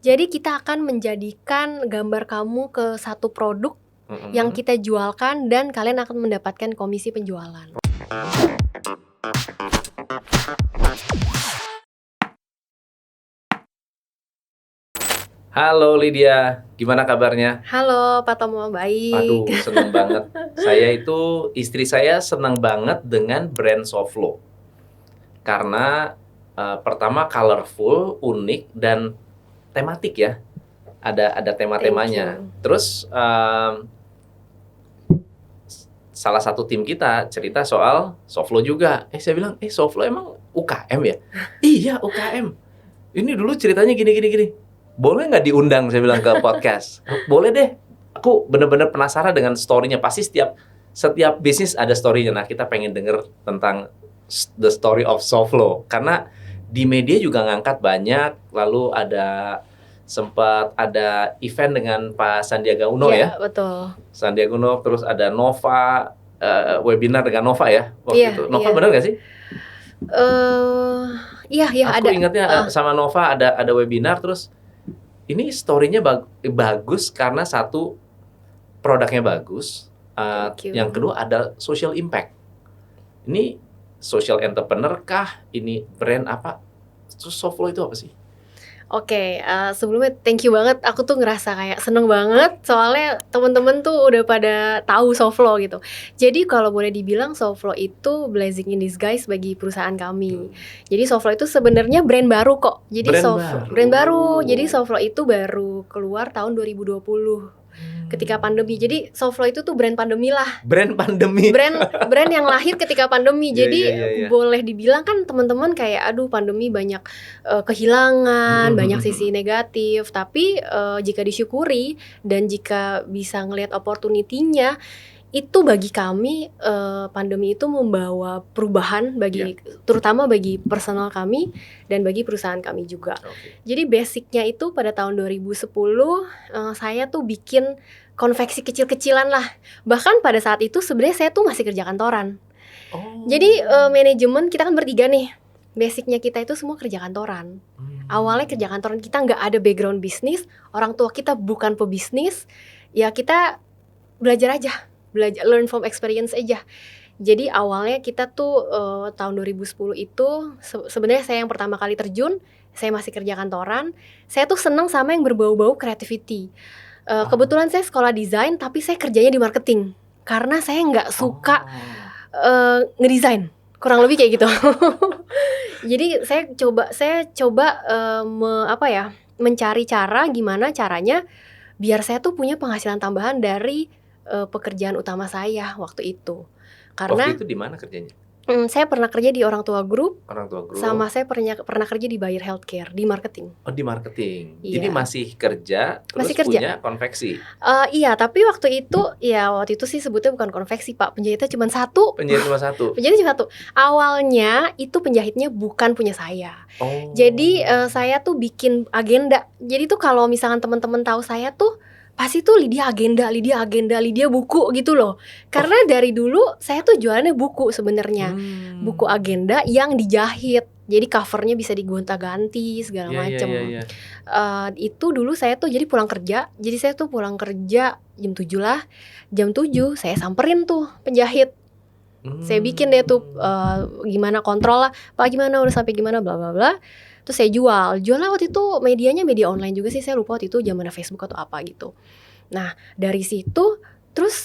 Jadi kita akan menjadikan gambar kamu ke satu produk yang kita jualkan dan kalian akan mendapatkan komisi penjualan. Halo Lydia, gimana kabarnya? Halo Pak Tomo, baik. Aduh, seneng banget. Istri saya seneng banget dengan brand Soflo. Karena pertama colorful, unik, dan tematik ya. Ada tema-temanya. Terus salah satu tim kita cerita soal Soflo juga. Saya bilang, Soflo emang UKM ya? Iya, UKM. Ini dulu ceritanya gini. Boleh nggak diundang, saya bilang, ke podcast? Boleh deh. Aku bener-bener penasaran dengan story-nya. Pasti setiap bisnis ada story-nya. Nah, kita pengen denger tentang the story of Soflo. Karena di media juga ngangkat banyak. Lalu sempat ada event dengan Pak Sandiaga Uno ya? Iya, betul. Sandiaga Uno, terus ada Nova, webinar dengan Nova ya? Waktu itu. Nova bener nggak sih? Iya, ada. Aku ingatnya sama Nova ada webinar, terus ini story-nya bagus karena satu, produknya bagus, yang kedua ada social impact. Ini social entrepreneur kah? Ini brand apa? Terus Soflo itu apa sih? Oke, sebelumnya thank you banget. Aku tuh ngerasa kayak seneng banget soalnya temen-temen tuh udah pada tahu Soflo gitu. Jadi kalau boleh dibilang Soflo itu blessing in disguise bagi perusahaan kami. Jadi Soflo itu sebenarnya brand baru kok. Jadi brand baru. Jadi Soflo itu baru keluar tahun 2020. Ketika pandemi. Jadi Soflo itu tuh brand pandemi lah. Brand pandemi. Brand yang lahir ketika pandemi. Jadi boleh dibilang kan teman-teman kayak aduh pandemi banyak kehilangan, banyak sisi negatif. Tapi jika disyukuri dan jika bisa ngelihat opportunity-nya, itu bagi kami pandemi itu membawa perubahan terutama bagi personal kami dan bagi perusahaan kami juga. Jadi basicnya itu pada tahun 2010 saya tuh bikin konveksi kecil-kecilan lah. Bahkan pada saat itu sebenarnya saya tuh masih kerja kantoran. Jadi manajemen kita kan bertiga nih. Basicnya kita itu semua kerja kantoran. Awalnya kerja kantoran, kita nggak ada background bisnis, orang tua kita bukan pebisnis, ya kita belajar learn from experience aja. Jadi awalnya kita tuh tahun 2010 itu sebenarnya saya yang pertama kali terjun. Saya masih kerja kantoran. Saya tuh seneng sama yang berbau-bau creativity. Kebetulan saya sekolah desain, tapi saya kerjanya di marketing karena saya nggak suka ngedesain, kurang lebih kayak gitu. Jadi saya coba mencari cara gimana caranya biar saya tuh punya penghasilan tambahan dari pekerjaan utama saya waktu itu. Karena waktu itu di mana kerjanya? Saya pernah kerja di orang tua group. Sama saya pernah kerja di Bayer Healthcare di marketing. Di marketing. Iya. Jadi masih kerja terus punya konveksi. Iya, tapi waktu itu sih sebutnya bukan konveksi, Pak. Penjahitnya cuma satu. Penjahitnya cuma satu. Awalnya itu penjahitnya bukan punya saya. Jadi saya tuh bikin agenda. Jadi tuh kalau misalkan teman-teman tahu saya tuh pasti tuh Lydia agenda, Lydia buku gitu loh. Karena dari dulu saya tuh jualannya buku sebenarnya. Buku agenda yang dijahit. Jadi covernya bisa digonta-ganti segala macam. Itu dulu saya tuh jadi pulang kerja. Jadi saya tuh pulang kerja jam 7 lah. Jam 7 saya samperin tuh penjahit. Saya bikin deh tuh gimana kontrol lah. Pak gimana udah sampai gimana bla bla bla. Terus saya jualnya waktu itu medianya media online juga sih, saya lupa waktu itu zamannya Facebook atau apa gitu. Nah dari situ terus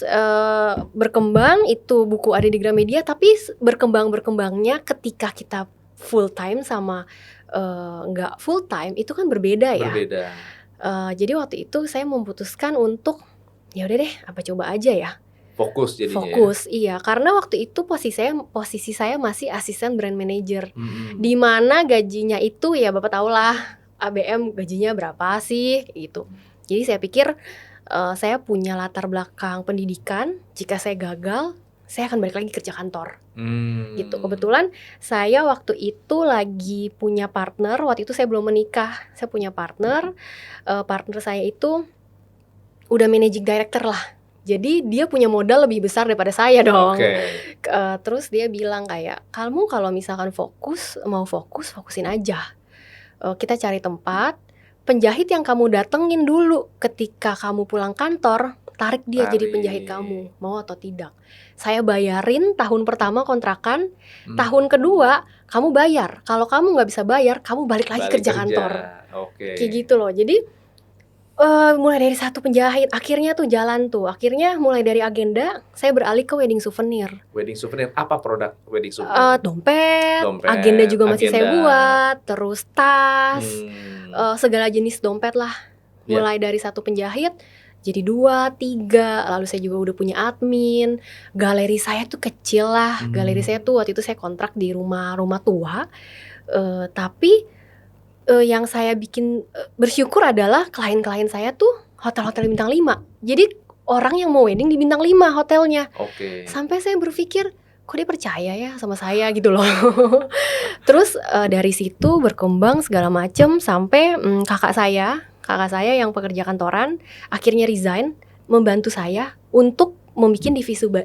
berkembang, itu buku ada di Gramedia, tapi berkembangnya ketika kita full time sama nggak full time itu kan berbeda ya. Jadi waktu itu saya memutuskan untuk ya udah deh apa coba aja ya. Fokus jadinya. Iya, karena waktu itu posisi saya masih asisten brand manager. Di mana gajinya itu ya Bapak tahulah ABM gajinya berapa sih gitu. Jadi saya pikir saya punya latar belakang pendidikan, jika saya gagal saya akan balik lagi kerja kantor. Gitu. Kebetulan saya waktu itu lagi punya partner, waktu itu saya belum menikah. Saya punya partner saya itu udah managing director lah. Jadi dia punya modal lebih besar daripada saya dong. Terus dia bilang kayak, kamu kalau misalkan fokusin aja. Kita cari tempat, penjahit yang kamu datengin dulu ketika kamu pulang kantor, tarik dia jadi Tarik. penjahit kamu, mau atau tidak. Saya bayarin tahun pertama kontrakan, tahun kedua kamu bayar. Kalau kamu nggak bisa bayar, kamu balik lagi kerja kantor. Kayak gitu loh. Jadi mulai dari satu penjahit, akhirnya tuh jalan tuh. Akhirnya mulai dari agenda, saya beralih ke wedding souvenir. Wedding souvenir, apa produk wedding souvenir? Dompet, agenda juga masih saya buat, terus tas, segala jenis dompet lah. Mulai dari satu penjahit, jadi 2, 3, lalu saya juga udah punya admin. Galeri saya tuh kecil lah, galeri saya tuh waktu itu saya kontrak di rumah tua. Tapi yang saya bikin bersyukur adalah klien-klien saya tuh hotel-hotel bintang 5. Jadi orang yang mau wedding di bintang 5 hotelnya. Sampai saya berpikir, kok dia percaya ya sama saya gitu loh. Terus dari situ berkembang segala macem sampai kakak saya yang pekerja kantoran akhirnya resign membantu saya untuk membuat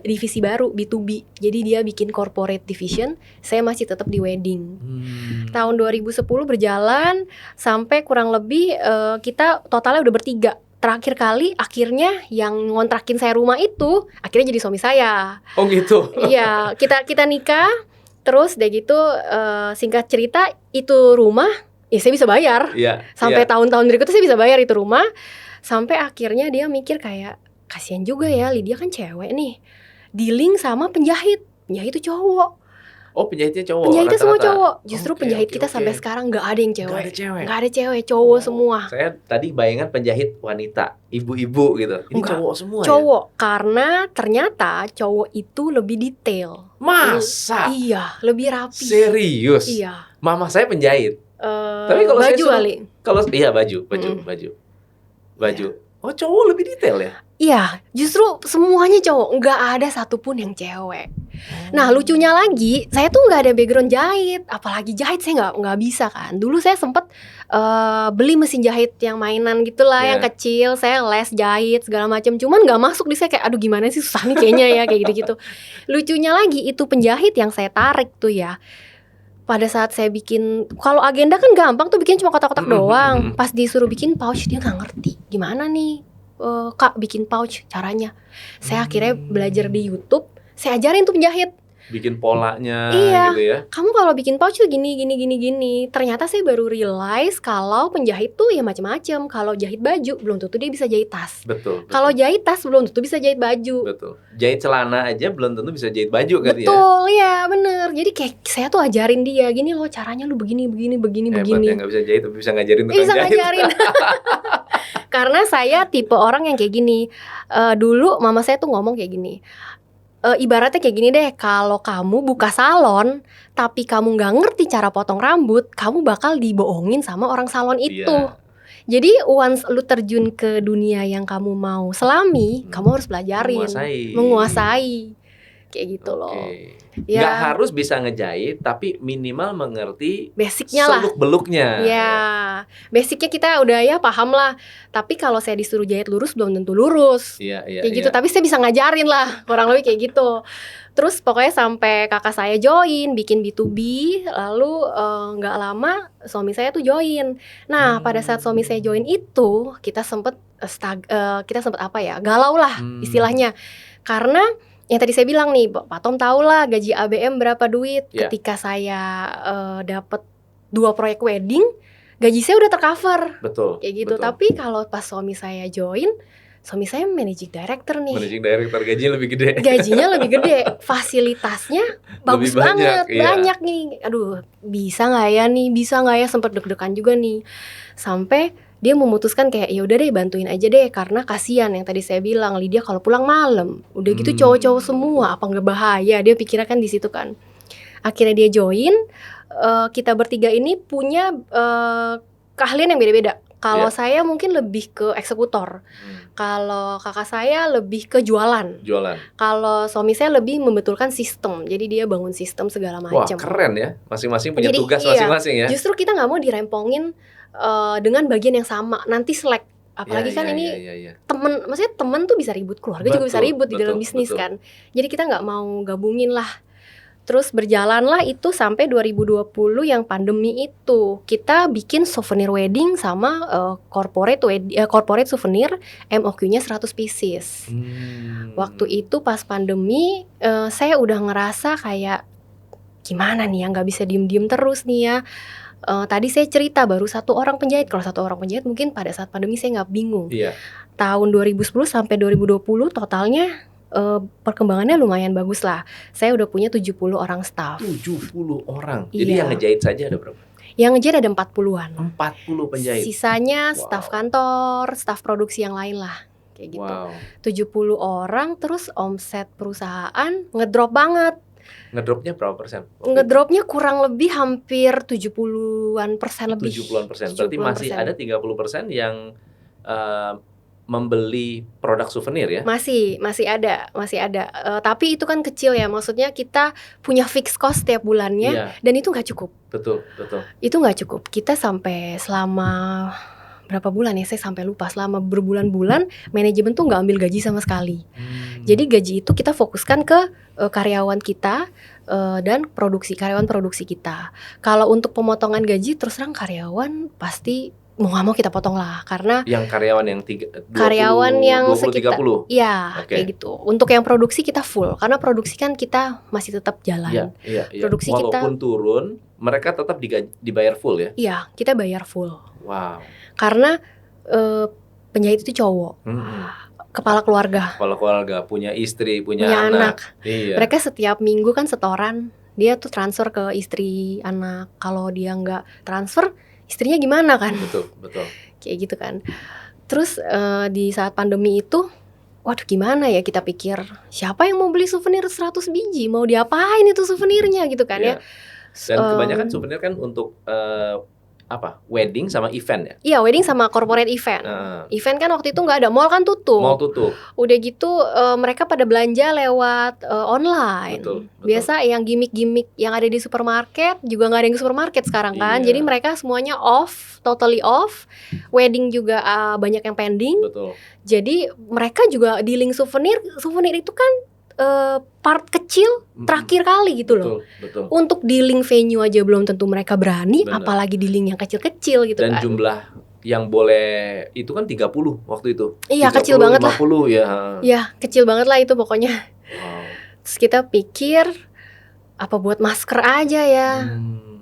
divisi baru B2B. Jadi dia bikin corporate division, saya masih tetap di wedding. Tahun 2010 berjalan sampai kurang lebih kita totalnya udah bertiga. Terakhir kali akhirnya yang ngontrakin saya rumah itu akhirnya jadi suami saya. Oh gitu. Iya, kita nikah. Terus deh gitu singkat cerita itu rumah ya saya bisa bayar. Sampai tahun-tahun berikutnya saya bisa bayar itu rumah. Sampai akhirnya dia mikir kayak kasian juga ya, Lydia kan cewek nih, dealing sama penjahit itu cowok. Oh penjahitnya cowok? Penjahitnya semua cowok. Justru penjahit kita sampai sekarang gak ada yang cewek. Gak ada cewek, cowok semua. Saya tadi bayangan penjahit wanita, ibu-ibu gitu. Ini cowok semua cowok, ya? Karena ternyata cowok itu lebih detail. Masa? Iya, lebih rapi. Serius? Iya. Mama saya penjahit. Tapi kalau baju kali. Iya baju. Oh cowok lebih detail ya? Iya, justru semuanya cowok, nggak ada satupun yang cewek. Nah lucunya lagi, saya tuh nggak ada background jahit, apalagi jahit saya nggak bisa kan. Dulu saya sempet beli mesin jahit yang mainan gitulah, yang kecil, saya les jahit segala macam. Cuman nggak masuk di saya, kayak aduh gimana sih, susah nih kayaknya ya kayak gitu-gitu. Lucunya lagi itu penjahit yang saya tarik tuh ya. Pada saat saya bikin, kalau agenda kan gampang tuh bikin cuma kotak-kotak doang. Pas disuruh bikin pouch dia nggak ngerti gimana nih Kak bikin pouch caranya. Saya akhirnya belajar di YouTube, saya ajarin tuh penjahit. Bikin polanya gitu ya. Kamu kalau bikin pouch tuh gini. Ternyata saya baru realize kalau penjahit tuh ya macam-macam. Kalau jahit baju belum tentu dia bisa jahit tas. Betul. Kalau jahit tas belum tentu bisa jahit baju. Betul. Jahit celana aja belum tentu bisa jahit baju kan ya. Betul ya, bener. Jadi kayak saya tuh ajarin dia gini loh caranya, lu begini. Hebat ya, nggak bisa jahit tapi bisa ngajarin tukang jahit. Bisa ngajarin. Karena saya tipe orang yang kayak gini. Dulu mama saya tuh ngomong kayak gini. Ibaratnya kayak gini deh, kalau kamu buka salon tapi kamu nggak ngerti cara potong rambut, kamu bakal dibohongin sama orang salon itu. Jadi once lu terjun ke dunia yang kamu mau selami, kamu harus pelajarin, menguasai. Kayak gitu loh. Ya. Nggak harus bisa ngejahit, tapi minimal mengerti basicnya lah, seluk-beluknya. Ya, basicnya kita udah ya paham lah. Tapi kalau saya disuruh jahit lurus belum tentu lurus. Kayak gitu. Tapi saya bisa ngajarin lah, kurang lebih kayak gitu. Terus pokoknya sampai kakak saya join, bikin B2B, lalu nggak lama suami saya tuh join. Nah, pada saat suami saya join itu, kita sempet apa ya, galau lah istilahnya. Karena yang tadi saya bilang nih, Pak Tom tahu lah gaji ABM berapa duit. Ketika saya dapat 2 proyek wedding, gaji saya udah tercover. Betul. Kayak gitu. Betul. Tapi kalau pas suami saya join, suami saya managing director nih. Managing director gajinya lebih gede. Gajinya lebih gede, fasilitasnya bagus banget, banyak nih. Aduh, bisa nggak ya? Sempet deg-degan juga nih. Sampai dia memutuskan kayak ya udah deh bantuin aja deh, karena kasihan yang tadi saya bilang, Lydia kalau pulang malam udah gitu cowok-cowok semua, apa nggak bahaya, dia pikirnya kan di situ kan. Akhirnya dia join. Kita bertiga ini punya keahlian yang beda-beda. Kalau saya mungkin lebih ke eksekutor, kalau kakak saya lebih ke jualan. Kalau suami saya lebih membetulkan sistem, jadi dia bangun sistem segala macam. Wah keren ya, masing-masing punya tugas masing-masing ya. Justru kita nggak mau dirempongin dengan bagian yang sama, nanti selek. Apalagi ini temen, maksudnya temen tuh bisa ribut, keluarga juga bisa ribut di dalam bisnis kan. Jadi kita nggak mau gabungin lah. Terus berjalanlah itu sampai 2020 yang pandemi itu. Kita bikin souvenir wedding sama corporate souvenir, MOQ-nya 100 pieces. Waktu itu pas pandemi saya udah ngerasa kayak gimana nih ya, nggak bisa diem-diem terus nih ya. Tadi saya cerita baru 1 orang penjahit. Kalau 1 orang penjahit mungkin pada saat pandemi saya nggak bingung. Tahun 2010 sampai 2020 totalnya perkembangannya lumayan bagus lah. Saya udah punya 70 orang staff. 70 orang? Jadi yang ngejahit saja ada berapa? Yang ngejahit ada 40-an. 40 penjahit? Sisanya staf kantor, staf produksi yang lain lah. Kayak gitu. 70 orang, terus omset perusahaan ngedrop banget. Ngedropnya berapa persen? Ngedropnya kurang lebih hampir 70-an persen lebih. 70-an persen. Berarti masih ada 30% yang membeli produk souvenir ya? Masih ada. Tapi itu kan kecil ya, maksudnya kita punya fixed cost tiap bulannya, dan itu nggak cukup. Betul. Itu nggak cukup. Kita sampai selama berapa bulan ya, saya sampai lupa, selama berbulan-bulan manajemen tuh nggak ambil gaji sama sekali. Jadi gaji itu kita fokuskan ke karyawan kita dan karyawan produksi kita. Kalau untuk pemotongan gaji, terus terang karyawan pasti mau nggak mau kita potong lah, karena yang karyawan yang 20, sekitar 30? Iya, kayak gitu. Untuk yang produksi kita full, karena produksi kan kita masih tetap jalan. Iya. Produksi walaupun turun, mereka tetap dibayar full ya? Iya, kita bayar full. Wow. Karena penjahit itu cowok, kepala keluarga, punya istri, punya anak. Iya. Mereka setiap minggu kan setoran, dia tuh transfer ke istri, anak. Kalau dia nggak transfer, istrinya gimana kan? Betul. Kayak gitu kan. Terus di saat pandemi itu, waduh gimana ya, kita pikir siapa yang mau beli souvenir 100 biji? Mau diapain itu souvenirnya gitu kan ya? Dan kebanyakan souvenir kan untuk wedding sama event ya? Iya, wedding sama corporate event. Event kan waktu itu nggak ada, mall kan tutup. Udah gitu mereka pada belanja lewat online. Betul. Biasa yang gimmick-gimmick yang ada di supermarket juga nggak ada yang di supermarket sekarang kan. Jadi mereka semuanya totally off. Wedding juga banyak yang pending. Betul. Jadi mereka juga dealing souvenir itu kan part kecil terakhir kali gitu loh. Betul. Untuk dealing venue aja belum tentu mereka berani, apalagi dealing yang kecil-kecil gitu. Dan kan. Jumlah yang boleh itu kan 30 waktu itu. Iya, kecil banget 50 lah. Ya. Iya, kecil banget lah itu pokoknya. Wow. Terus kita pikir apa buat masker aja ya.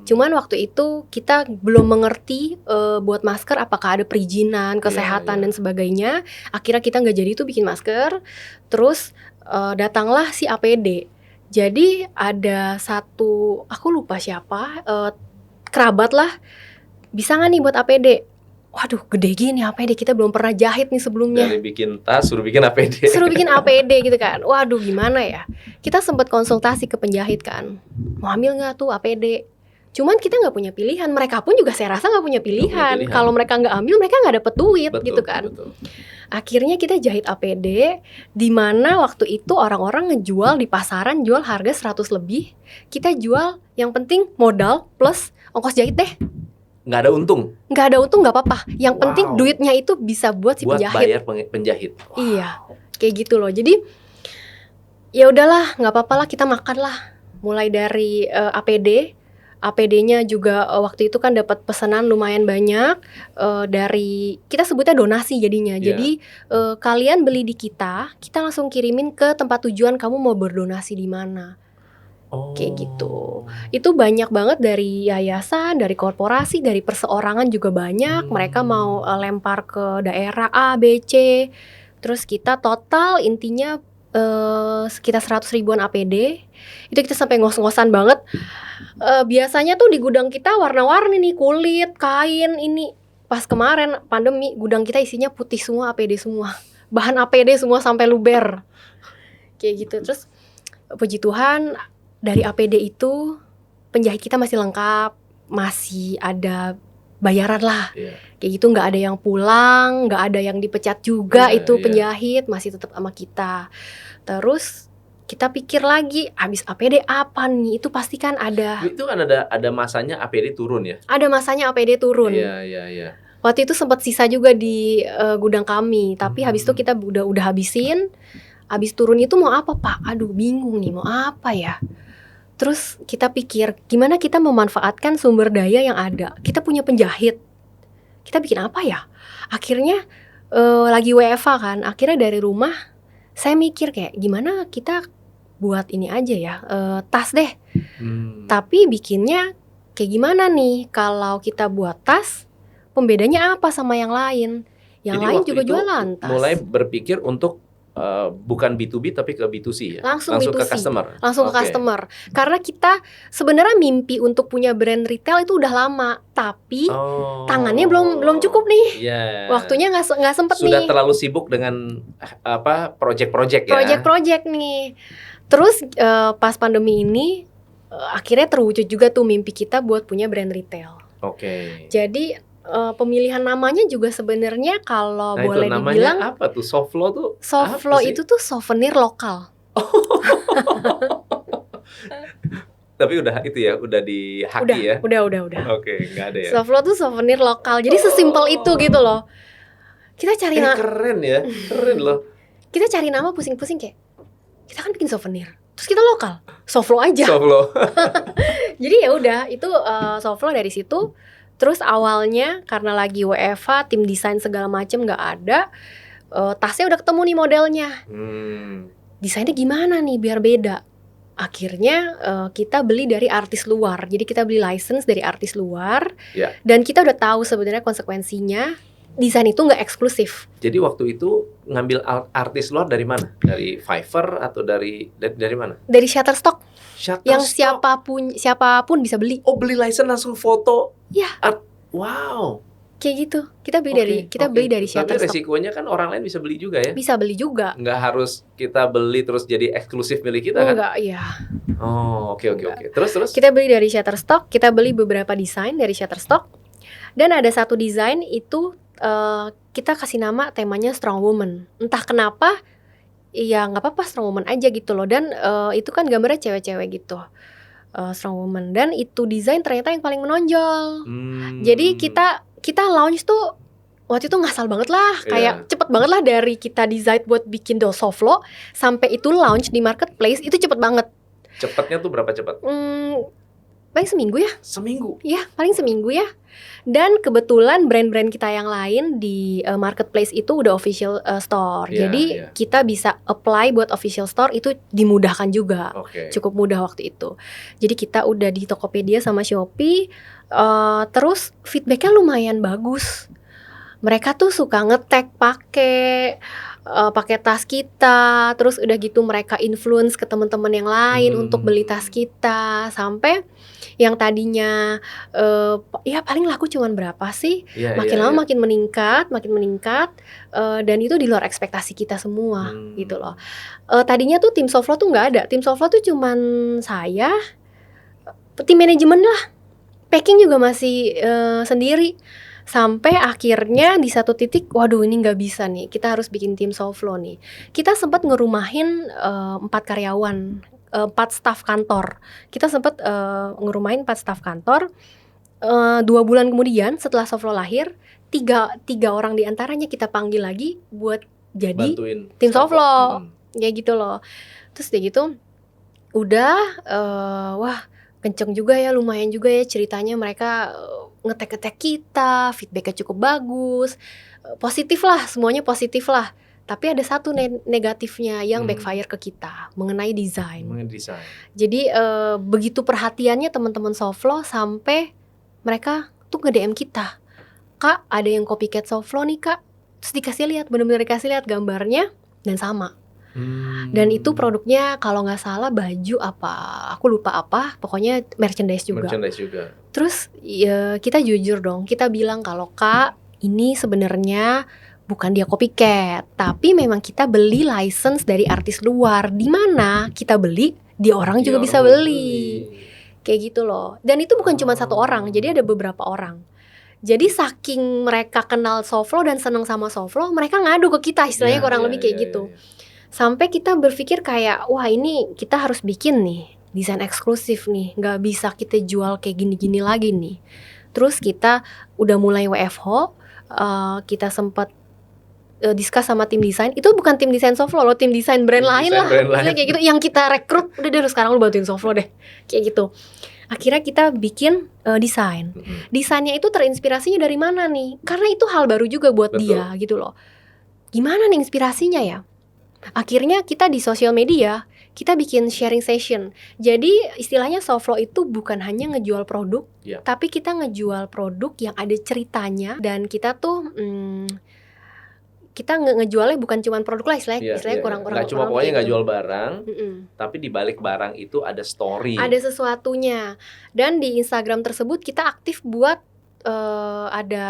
Cuman waktu itu kita belum mengerti buat masker apakah ada perizinan, kesehatan dan sebagainya. Akhirnya kita nggak jadi itu bikin masker. Terus datanglah si APD. Jadi ada satu, aku lupa siapa, kerabat lah, bisa nggak nih buat APD? Waduh, gede gini APD, kita belum pernah jahit nih sebelumnya. Dari bikin tas suruh bikin APD. Suruh bikin APD gitu kan. Waduh, gimana ya? Kita sempat konsultasi ke penjahit kan. Mau ambil nggak tuh APD? Cuman kita nggak punya pilihan. Mereka pun juga saya rasa nggak punya pilihan. Kalau mereka nggak ambil, mereka nggak dapet duit. Gitu kan. Betul. Akhirnya kita jahit APD, di mana waktu itu orang-orang ngejual di pasaran, jual harga 100 lebih. Kita jual yang penting modal plus ongkos jahit deh. Nggak ada untung? Nggak ada untung, nggak apa-apa. Yang penting duitnya itu bisa buat si penjahit. Buat bayar penjahit. Wow. Iya, kayak gitu loh. Jadi ya udahlah, nggak apa-apa lah, kita makan lah. Mulai dari APD-nya juga waktu itu kan dapat pesanan lumayan banyak dari, kita sebutnya donasi jadinya. Jadi kalian beli di kita langsung kirimin ke tempat tujuan kamu mau berdonasi di mana. Kayak gitu. Itu banyak banget dari yayasan, dari korporasi, dari perseorangan juga banyak. Mereka mau lempar ke daerah A, B, C. Terus kita total intinya sekitar 100 ribuan APD. Itu kita sampai ngos-ngosan banget. Biasanya tuh di gudang kita warna-warni nih, kulit, kain ini. Pas kemarin pandemi, gudang kita isinya putih semua, APD semua. Bahan APD semua sampai luber. Kayak gitu. Terus puji Tuhan, dari APD itu penjahit kita masih lengkap, masih ada bayaran lah. Kayak gitu, nggak ada yang pulang, nggak ada yang dipecat juga. Penjahit masih tetap sama kita. Terus kita pikir lagi, abis APD apa nih? Itu pasti kan ada. Itu kan ada masanya APD turun ya? Ada masanya APD turun. Iya. Waktu itu sempat sisa juga di gudang kami, tapi habis itu kita udah habisin. Abis turun itu mau apa Pak? Aduh bingung nih mau apa ya. Terus kita pikir gimana kita memanfaatkan sumber daya yang ada. Kita punya penjahit, kita bikin apa ya? Akhirnya lagi WFA kan, akhirnya dari rumah saya mikir kayak gimana kita buat ini aja ya, tas deh. Tapi bikinnya kayak gimana nih kalau kita buat tas, pembedanya apa sama yang lain? Yang Jadi lain waktu juga itu jualan tas. mulai berpikir untuk bukan B2B tapi ke B2C ya? Langsung ke B2C. customer? Langsung ke customer. Karena kita sebenarnya mimpi untuk punya brand retail itu udah lama, tapi tangannya belum cukup nih. Waktunya nggak sempet nih. Sudah terlalu sibuk dengan project-project ya? Project-project nih. Terus pas pandemi ini akhirnya terwujud juga tuh mimpi kita buat punya brand retail. Jadi pemilihan namanya juga sebenarnya kalau boleh dibilang apa tuh? Softflow tuh? Softflow itu tuh souvenir lokal. Tapi udah itu ya, udah dihaki ya? Udah. Nggak ada ya? Softflow tuh souvenir lokal. Jadi sesimpel itu gitu loh. Kita cari keren ya, keren loh. Kita cari nama pusing-pusing kayak kita kan bikin souvenir. Terus kita lokal, Softflow aja. Softflow. Jadi ya udah, itu Softflow dari situ. Terus awalnya karena lagi WFH, tim desain segala macem nggak ada, tasnya udah ketemu nih modelnya. Desainnya gimana nih biar beda? Akhirnya kita beli dari artis luar. Jadi kita beli license dari artis luar. Dan kita udah tahu sebenarnya konsekuensinya. Desain itu nggak eksklusif. Jadi waktu itu ngambil artis luar dari mana? Dari Fiverr atau dari mana? Dari Shutterstock. Yang Shutterstock. siapapun bisa beli. Oh, beli license langsung foto. Ya. Wow. Kayak gitu. Kita beli dari Shutterstock. Tapi resikonya kan orang lain bisa beli juga ya? Bisa beli juga. Nggak harus kita beli terus jadi eksklusif milik kita kan? Enggak, iya. Oh, oke. Terus? Kita beli dari Shutterstock. Kita beli beberapa desain dari Shutterstock. Dan ada satu desain itu kita kasih nama temanya Strong Woman. Entah kenapa, ya nggak apa-apa Strong Woman aja gitu loh. Dan itu kan gambarnya cewek-cewek gitu, Strong Woman. Dan itu desain ternyata yang paling menonjol. Jadi kita launch tuh waktu itu ngasal banget lah, kayak cepet banget lah dari kita desain buat bikin Softflow sampai itu launch di marketplace itu cepet banget. Cepetnya tuh berapa cepat? Paling seminggu ya. Seminggu? Iya, paling seminggu ya. Dan kebetulan brand-brand kita yang lain di marketplace itu udah official store. Jadi kita bisa apply buat official store itu dimudahkan juga. Cukup mudah waktu itu. Jadi kita udah di Tokopedia sama Shopee. Terus feedbacknya lumayan bagus. Mereka tuh suka nge-tag pakai tas kita. Terus udah gitu mereka influence ke teman-teman yang lain untuk beli tas kita. Sampai yang tadinya ya paling laku cuman berapa sih, makin lama makin meningkat, dan itu di luar ekspektasi kita semua gitu loh. Tadinya tuh tim Softflow tuh nggak ada, tim Softflow tuh cuman saya, tim manajemen lah, packing juga masih sendiri. Sampai akhirnya di satu titik, waduh ini nggak bisa nih, kita harus bikin tim Softflow nih. Kita sempat ngerumahin 4 karyawan, 4 staf kantor. Kita sempat ngerumahin 4 staf kantor. 2 bulan kemudian setelah Softflow lahir, tiga orang diantaranya kita panggil lagi buat jadi bantuin tim Softflow. Kayak gitu loh. Terus kayak gitu, udah wah kenceng juga ya, lumayan juga ya ceritanya. Mereka ngetek-ngetek kita, feedbacknya cukup bagus, positif lah, semuanya positif lah. Tapi ada satu negatifnya yang backfire ke kita mengenai desain. Jadi begitu perhatiannya teman-teman Softflow sampai mereka tuh nge-DM kita, Kak ada yang copycat Softflow nih Kak. Terus dikasih lihat, benar-benar dikasih lihat gambarnya dan sama. Dan itu produknya kalau nggak salah baju apa, aku lupa apa, pokoknya merchandise juga. Terus ya, kita jujur dong, kita bilang kalau Kak ini sebenarnya bukan dia copycat, tapi memang kita beli license dari artis luar, di mana kita beli, di orang juga bisa beli. Kayak gitu loh. Dan itu bukan cuma satu orang, jadi ada beberapa orang. Jadi saking mereka kenal Softflow dan seneng sama Softflow, mereka ngadu ke kita, istilahnya kurang lebih kayak gitu. Sampai kita berpikir kayak, wah ini kita harus bikin nih desain eksklusif nih, nggak bisa kita jual kayak gini-gini lagi nih. Terus kita udah mulai WFH, kita sempat discuss sama tim desain, itu bukan tim desain Soflo loh, tim desain brand lain lah, misalnya kayak gitu, yang kita rekrut, udah deh sekarang lu bantuin Soflo deh, kayak gitu. Akhirnya kita bikin desain. Desainnya itu terinspirasinya dari mana nih? Karena itu hal baru juga buat dia gitu loh. Gimana nih inspirasinya ya? Akhirnya kita di sosial media kita bikin sharing session. Jadi istilahnya Soflo itu bukan hanya ngejual produk, tapi kita ngejual produk yang ada ceritanya. Dan kita tuh kita ngejualnya bukan cuma produk lah, istilahnya kurang-kurang. Nggak cuma pokoknya nggak jual barang, tapi di balik barang itu ada story, ada sesuatunya. Dan di Instagram tersebut kita aktif buat ada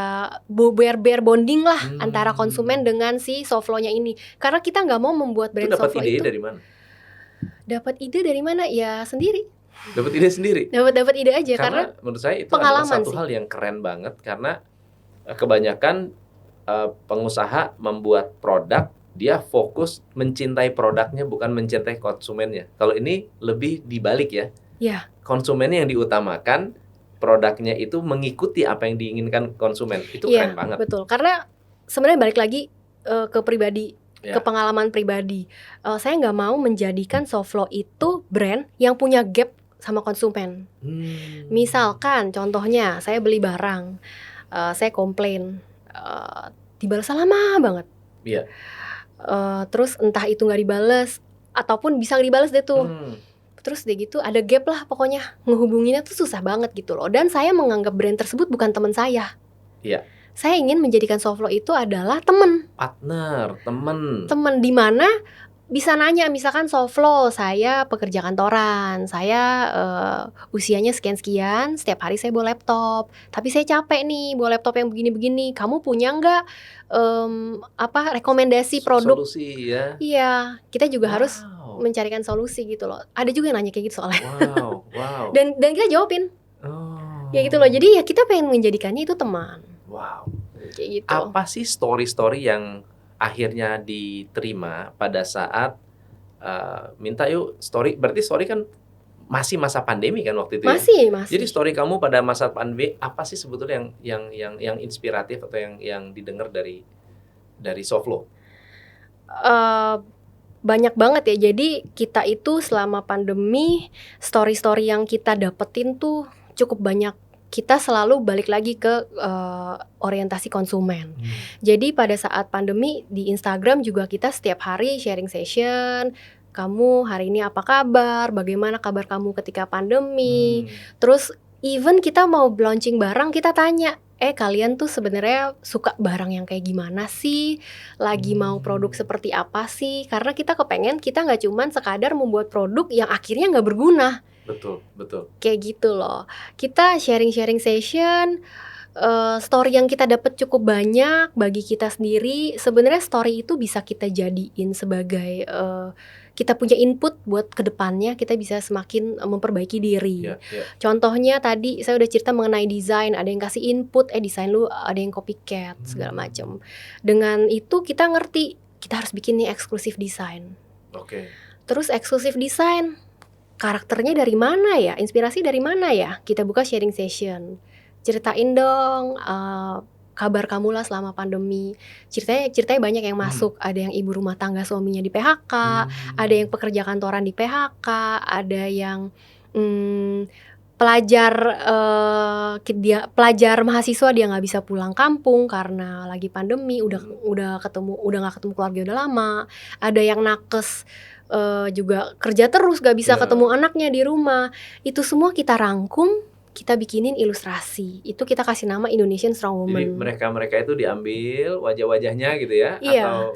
bear bonding lah antara konsumen dengan si Soflo-nya ini. Karena kita nggak mau membuat brand Soflo itu. Dapat ide dari mana? Dapat ide dari mana? Ya sendiri. Dapat ide sendiri. Dapat ide aja karena menurut saya itu adalah satu hal yang keren banget, karena kebanyakan pengusaha membuat produk, dia fokus mencintai produknya bukan mencintai konsumennya. Kalau ini lebih dibalik ya. Ya. Konsumennya yang diutamakan, produknya itu mengikuti apa yang diinginkan konsumen. Itu keren banget. Betul. Karena sebenarnya balik lagi ke pribadi, ke pengalaman pribadi. Saya nggak mau menjadikan Soflo itu brand yang punya gap sama konsumen. Misalkan contohnya saya beli barang, saya komplain, dibalas lama banget. Terus entah itu nggak dibales ataupun bisa dibales deh tuh. Terus dia gitu ada gap lah, pokoknya ngehubunginnya tuh susah banget gitu loh. Dan saya menganggap brand tersebut bukan teman saya. Saya ingin menjadikan Soflo itu adalah teman, partner, teman di mana bisa nanya, misalkan Soflo, saya pekerja kantoran, saya usianya sekian-sekian, setiap hari saya bawa laptop, tapi saya capek nih bawa laptop yang begini-begini, kamu punya nggak rekomendasi produk? Solusi ya? Iya, kita juga harus mencarikan solusi gitu loh. Ada juga yang nanya kayak gitu soalnya. Wow. Dan kita jawabin. Ya gitu loh. Jadi ya kita pengen menjadikannya itu teman. Wow. Kayak gitu. Apa sih story-story yang akhirnya diterima pada saat minta yuk story? Berarti story kan masih masa pandemi kan waktu itu? Masih. Jadi story kamu pada masa pandemi apa sih sebetulnya yang inspiratif atau yang didengar dari Soflo? Banyak banget ya. Jadi kita itu selama pandemi story-story yang kita dapetin tuh cukup banyak. Kita selalu balik lagi ke orientasi konsumen. Jadi pada saat pandemi di Instagram juga kita setiap hari sharing session. Kamu hari ini apa kabar? Bagaimana kabar kamu ketika pandemi? Terus even kita mau launching barang, kita tanya, kalian tuh sebenarnya suka barang yang kayak gimana sih? Lagi mau produk seperti apa sih? Karena kita kepengen kita nggak cuman sekadar membuat produk yang akhirnya nggak berguna. Betul. Kayak gitu loh. Kita sharing session, story yang kita dapat cukup banyak bagi kita sendiri. Sebenarnya story itu bisa kita jadiin sebagai kita punya input buat kedepannya kita bisa semakin memperbaiki diri. Contohnya tadi saya udah cerita mengenai desain, ada yang kasih input, desain lu ada yang copycat segala macam. Dengan itu kita ngerti kita harus bikin nih eksklusif desain. Terus eksklusif desain karakternya dari mana ya? Inspirasi dari mana ya? Kita buka sharing session. Ceritain dong kabar kamu lah selama pandemi. Ceritanya banyak yang masuk. Ada yang ibu rumah tangga suaminya di PHK, ada yang pekerja kantoran di PHK, ada yang pelajar mahasiswa dia nggak bisa pulang kampung karena lagi pandemi, udah nggak ketemu keluarga udah lama. Ada yang nakes juga kerja terus gak bisa ketemu anaknya di rumah. Itu semua kita rangkum, kita bikinin ilustrasi. Itu kita kasih nama Indonesian Strong Woman. Jadi mereka itu diambil wajah-wajahnya gitu ya? Iya,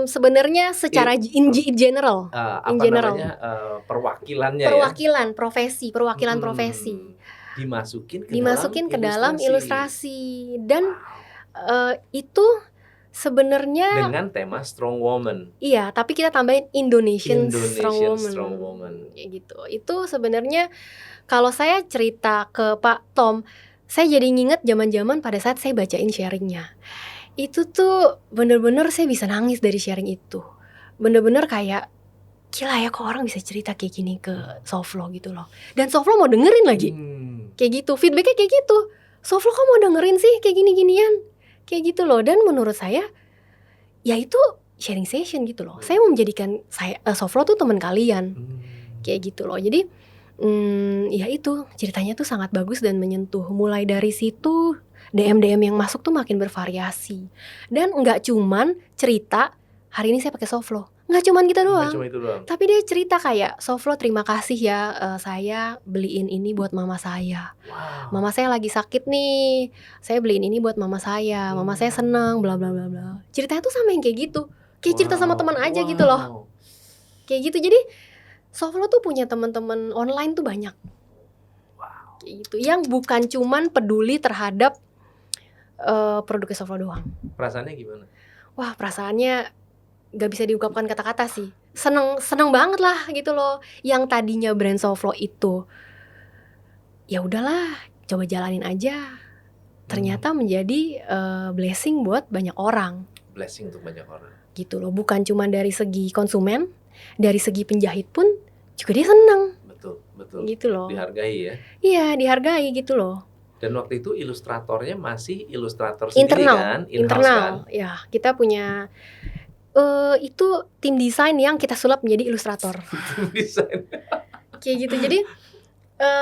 sebenarnya secara in general. Perwakilan profesi. Dimasukin ke dalam ilustrasi. Dan itu sebenarnya dengan tema Strong Woman. Iya, tapi kita tambahin Indonesian Strong Woman. Kayak gitu. Itu sebenarnya kalau saya cerita ke Pak Tom, saya jadi nginget zaman-zaman pada saat saya bacain sharingnya. Itu tuh bener-bener saya bisa nangis dari sharing itu. Bener-bener kayak gila ya kok orang bisa cerita kayak gini ke Soflo gitu loh. Dan Soflo mau dengerin lagi. Kayak gitu, feedbacknya kayak gitu. Soflo kok mau dengerin sih kayak gini-ginian. Kayak gitu loh. Dan menurut saya ya itu sharing session gitu loh. Saya mau menjadikan Soflo tuh teman kalian, kayak gitu loh. Jadi ya itu ceritanya tuh sangat bagus dan menyentuh. Mulai dari situ DM yang masuk tuh makin bervariasi. Dan nggak cuman cerita hari ini saya pakai Soflo, nggak cuman gitu doang. Tapi dia cerita kayak, Soflo terima kasih ya, saya beliin ini buat mama saya. Mama saya lagi sakit nih, saya beliin ini buat mama saya. Mama saya seneng, bla bla bla bla. Ceritanya tuh sama yang kayak gitu, kayak cerita sama teman aja gitu loh. Kayak gitu. Jadi Soflo tuh punya teman-teman online tuh banyak. Kayak gitu. Yang bukan cuman peduli terhadap produknya Soflo doang. Perasaannya gimana? Wah, perasaannya gak bisa diungkapkan kata-kata sih. Seneng banget lah gitu loh. Yang tadinya brand Soflo itu ya udahlah, coba jalanin aja. Ternyata menjadi blessing buat banyak orang. Blessing untuk banyak orang. Gitu loh. Bukan cuma dari segi konsumen, dari segi penjahit pun juga dia seneng. Betul. Gitu loh. Dihargai ya. Iya, dihargai gitu loh. Dan waktu itu ilustratornya masih ilustrator sendiri kan? Internal kan? Ya, kita punya itu tim desain yang kita sulap menjadi ilustrator. Desain. Kayak gitu. Jadi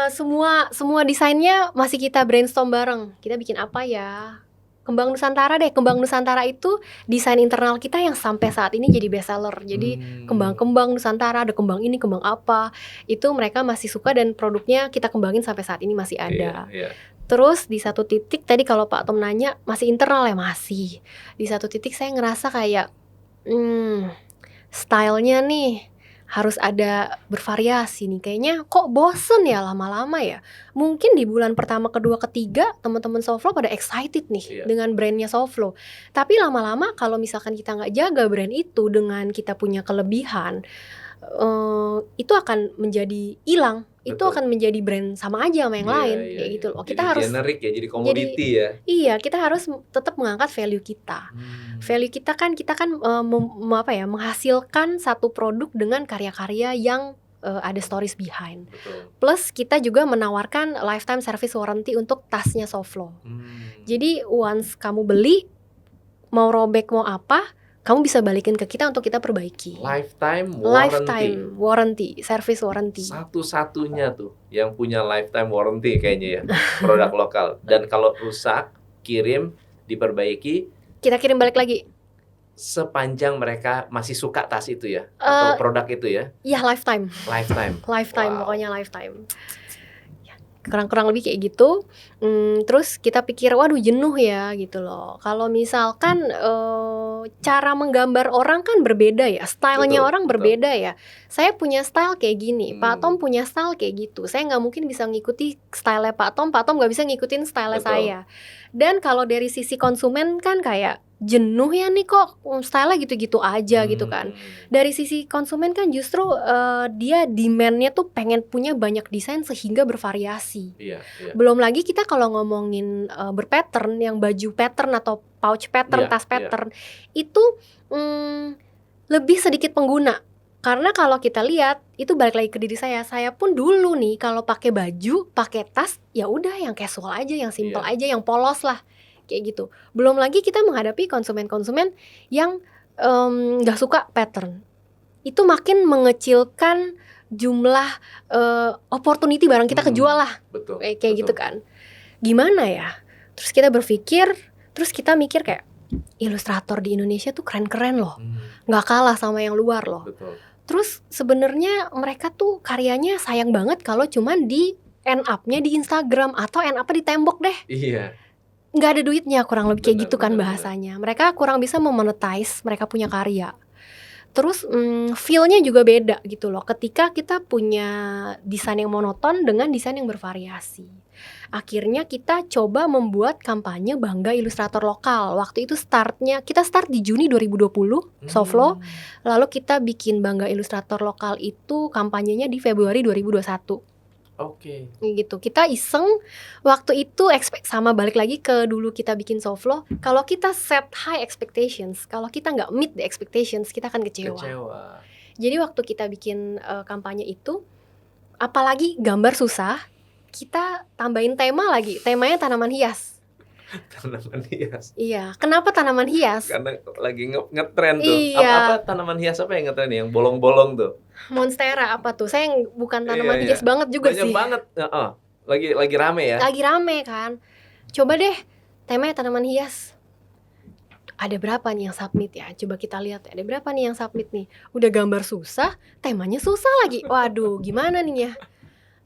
semua desainnya masih kita brainstorm bareng. Kita bikin apa ya? Kembang Nusantara deh. Kembang Nusantara itu desain internal kita yang sampai saat ini jadi bestseller. Jadi kembang Nusantara, ada kembang ini, kembang apa. Itu mereka masih suka dan produknya kita kembangin sampai saat ini masih ada. Iya. Terus di satu titik tadi kalau Pak Tom nanya masih internal ya, masih. Di satu titik saya ngerasa kayak stylenya nih harus ada bervariasi nih. Kayaknya kok bosen ya lama-lama ya. Mungkin di bulan pertama, kedua, ketiga teman-teman Soflo pada excited nih dengan brandnya Soflo. Tapi lama-lama kalau misalkan kita nggak jaga brand itu dengan kita punya kelebihan, itu akan menjadi hilang. Itu akan menjadi brand sama aja sama yang lain, kayak gitu loh. Kita jadi harus generik ya, jadi komoditi ya. Iya, kita harus tetap mengangkat value kita. Value kita kan menghasilkan satu produk dengan karya-karya yang ada stories behind. Plus kita juga menawarkan lifetime service warranty untuk tasnya Soflo. Jadi once kamu beli, mau robek mau apa, kamu bisa balikin ke kita untuk kita perbaiki. Lifetime warranty, service warranty. Satu-satunya tuh yang punya lifetime warranty kayaknya ya, produk lokal. Dan kalau rusak, kirim, diperbaiki, kita kirim balik lagi. Sepanjang mereka masih suka tas itu ya, atau produk itu ya? Iya, lifetime. Pokoknya lifetime. Kurang lebih kayak gitu. Terus kita pikir, waduh jenuh ya gitu loh. Kalau misalkan cara menggambar orang kan berbeda ya, stylenya orang berbeda ya. Saya punya style kayak gini, Pak Tom punya style kayak gitu. Saya nggak mungkin bisa ngikuti style Pak Tom nggak bisa ngikutin style saya. Dan kalau dari sisi konsumen kan kayak jenuh ya nih kok style-nya gitu-gitu aja gitu kan. Dari sisi konsumen kan justru dia demand-nya tuh pengen punya banyak desain sehingga bervariasi. Belum lagi kita kalau ngomongin berpattern, yang baju pattern atau pouch pattern, tas pattern itu lebih sedikit pengguna. Karena kalau kita lihat itu balik lagi ke diri saya pun dulu nih kalau pakai baju, pakai tas ya udah yang casual aja, yang simple aja, yang polos lah. Kayak gitu. Belum lagi kita menghadapi konsumen-konsumen yang gak suka pattern. Itu makin mengecilkan jumlah opportunity barang kita kejual lah. Kayak gitu kan. Gimana ya? Terus kita berpikir, terus kita mikir kayak ilustrator di Indonesia tuh keren-keren loh. Gak kalah sama yang luar loh. Terus sebenarnya mereka tuh karyanya sayang banget kalau cuman di end up-nya di Instagram atau end up-nya di tembok deh. Nggak ada duitnya, kurang lebih kayak gitu kan bahasanya. Mereka kurang bisa memonetize mereka punya karya. Terus feel-nya juga beda gitu loh ketika kita punya desain yang monoton dengan desain yang bervariasi. Akhirnya kita coba membuat kampanye Bangga Ilustrator Lokal. Waktu itu kita start di Juni 2020 Soflo. Lalu kita bikin Bangga Ilustrator Lokal itu kampanyenya di Februari 2021. Gitu. Kita iseng waktu itu sama balik lagi ke dulu kita bikin Soflo. Kalau kita set high expectations, kalau kita nggak meet the expectations, kita akan kecewa. Jadi waktu kita bikin kampanye itu, apalagi gambar susah, kita tambahin tema lagi. Temanya tanaman hias. Tanaman hias. Iya, kenapa tanaman hias? Karena lagi ngetren tuh. Iya. Apa tanaman hias apa yang ngetren yang bolong-bolong tuh? Monstera apa tuh? Saya bukan Iya, tanaman iya. hias banget juga Banyak sih. banget. Lagi rame ya. Lagi rame kan. Coba deh temanya tanaman hias. Ada berapa nih yang submit ya? Coba kita lihat ya. Ada berapa nih yang submit nih? Udah gambar susah, temanya susah lagi. Waduh, gimana nih ya?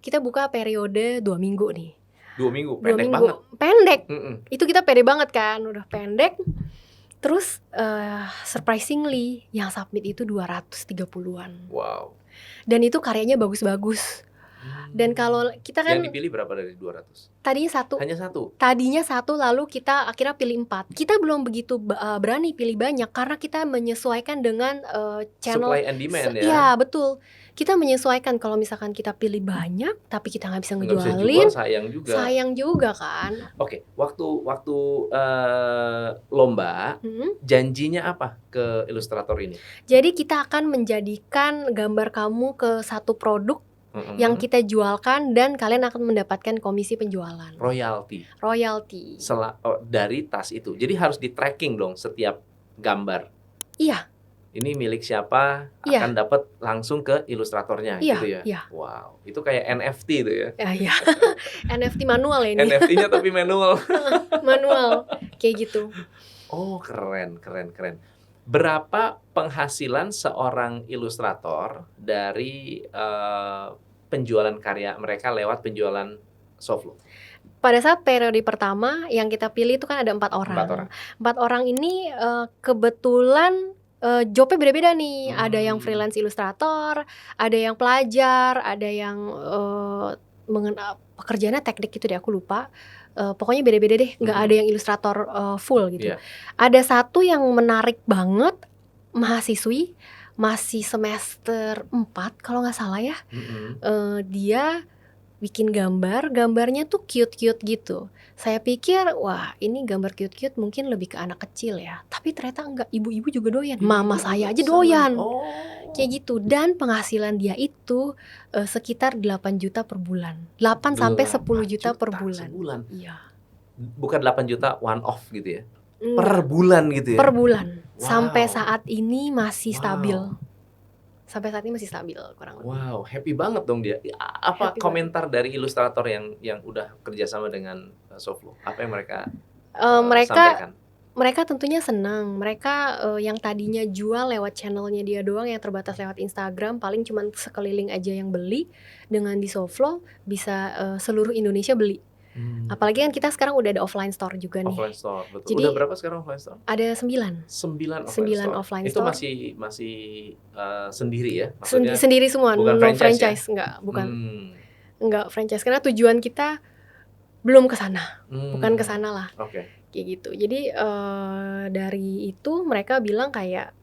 Kita buka periode 2 minggu nih. 2 minggu, 2 pendek minggu. banget. Pendek. Mm-mm. Itu kita pede banget kan, udah pendek. Terus surprisingly yang submit itu 230-an. Wow. Dan itu karyanya bagus-bagus. Dan kalau kita kan Yang dipilih berapa dari 200? tadinya satu. Hanya satu. Tadinya satu, lalu kita akhirnya pilih 4. Kita belum begitu berani pilih banyak karena kita menyesuaikan dengan channel Supply and demand ya. Iya, betul. Kita menyesuaikan kalau misalkan kita pilih banyak tapi kita nggak bisa Nggak bisa ngejualin, jual, sayang juga. sayang juga kan. Oke, waktu lomba, janjinya apa ke ilustrator ini? Jadi kita akan menjadikan gambar kamu ke satu produk yang kita jualkan dan kalian akan mendapatkan komisi penjualan. Royalti. Dari tas itu. Jadi harus di tracking dong setiap gambar. Iya. Ini milik siapa, akan dapat langsung ke ilustratornya gitu ya. Iya. Wow, itu kayak NFT itu ya. Iya. NFT manual ya ini. NFT-nya tapi manual. Manual kayak gitu. Oh, keren. Berapa penghasilan seorang ilustrator dari penjualan karya mereka lewat penjualan Soflo? Pada saat periode pertama yang kita pilih itu kan ada 4 orang. 4 orang ini kebetulan jobnya beda-beda nih. Ada yang freelance ilustrator, ada yang pelajar, ada yang pekerjaannya teknik gitu deh, aku lupa. Pokoknya beda-beda deh, nggak ada yang ilustrator full gitu. Ada satu yang menarik banget, mahasiswi, masih semester 4 kalau nggak salah ya. Dia bikin gambarnya tuh cute-cute gitu. Saya pikir, wah ini gambar cute-cute mungkin lebih ke anak kecil ya. Tapi ternyata enggak, ibu-ibu juga doyan. Mama saya aja doyan. Kayak gitu. Dan penghasilan dia itu sekitar 8 juta per bulan. 8 sampai 10 juta per bulan. Sebulan? Iya. Bukan 8 juta one off gitu ya? Per bulan gitu ya? Per bulan. Wow. Sampai saat ini masih stabil. Sampai saat ini masih stabil kurang lebih. Wow, happy banget dong dia. Apa happy komentar dari ilustrator yang udah kerjasama dengan Soflo? Apa yang mereka sampaikan? Mereka tentunya senang. Mereka yang tadinya jual lewat channelnya dia doang, yang terbatas lewat Instagram, paling cuma sekeliling aja yang beli. Dengan di Soflo bisa seluruh Indonesia beli. Apalagi kan kita sekarang udah ada offline store juga nih. Offline store, betul. Jadi, udah berapa sekarang offline store? Ada 9 offline Itu store. masih sendiri ya? Maksudnya sendiri semua, bukan no franchise ya? Enggak franchise, karena tujuan kita belum ke sana. Bukan ke sana lah. Kayak gitu. Jadi dari itu mereka bilang kayak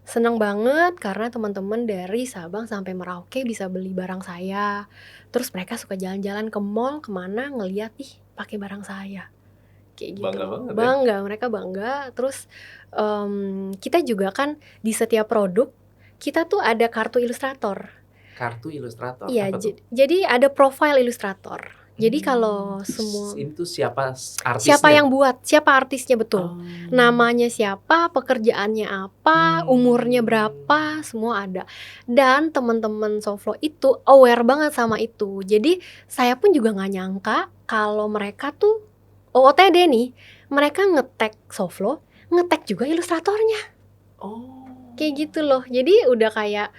senang banget karena teman-teman dari Sabang sampai Merauke bisa beli barang saya. Terus mereka suka jalan-jalan ke mall kemana ngeliat pakai barang saya. Kayak gitu. Bangga, mereka bangga. Terus kita juga kan di setiap produk kita tuh ada kartu ilustrator. Kartu ilustrator? Iya, jadi ada profile ilustrator. Jadi kalau semua itu siapa artisnya? Siapa yang buat, siapa artisnya betul. Namanya siapa, pekerjaannya apa, umurnya berapa, semua ada. Dan teman-teman Soflo itu aware banget sama itu. Jadi saya pun juga nggak nyangka kalau mereka tuh OOTD nih, mereka nge-tag Soflo, nge-tag juga ilustratornya. Kayak gitu loh. Jadi udah kayak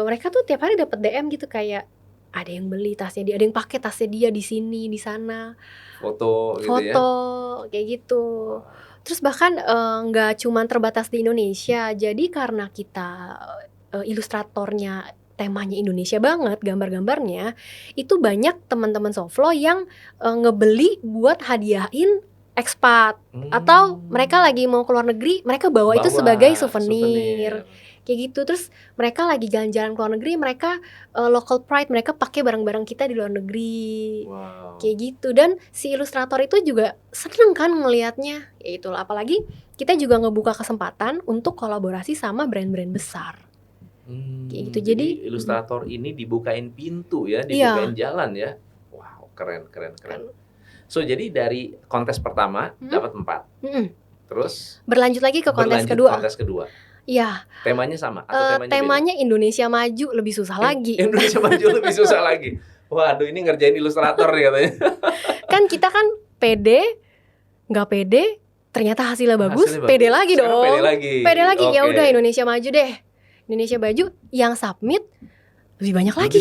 mereka tuh tiap hari dapat DM gitu kayak ada yang beli tasnya dia, ada yang pakai tasnya dia di sini, di sana. Foto gitu ya. Kayak gitu. Terus bahkan nggak cuma terbatas di Indonesia. Jadi karena kita ilustratornya temanya Indonesia banget, gambar-gambarnya, itu banyak teman-teman Soflo yang ngebeli buat hadiahin ekspat. Atau mereka lagi mau ke luar negeri, mereka bawa itu sebagai souvenir. Kayak gitu. Terus mereka lagi jalan-jalan ke luar negeri, mereka local pride, mereka pakai barang-barang kita di luar negeri. Kayak gitu. Dan si ilustrator itu juga seneng kan ngelihatnya. Ya itulah, apalagi kita juga ngebuka kesempatan untuk kolaborasi sama brand-brand besar. Kayak gitu. Jadi ilustrator ini dibukain pintu ya, dibukain jalan ya. Wow, keren. So jadi dari kontes pertama dapat 4. Terus berlanjut lagi ke kontes kedua. Iya. Temanya sama atau temanya beda? Indonesia Maju lebih susah lagi. Indonesia Maju lebih susah lagi. Waduh, ini ngerjain ilustrator nih katanya. Kan kita kan pede, nggak pede, ternyata hasilnya bagus, pede lagi dong. Pede lagi. Okay. Ya udah Indonesia Maju deh. Indonesia Maju yang submit lebih banyak lagi.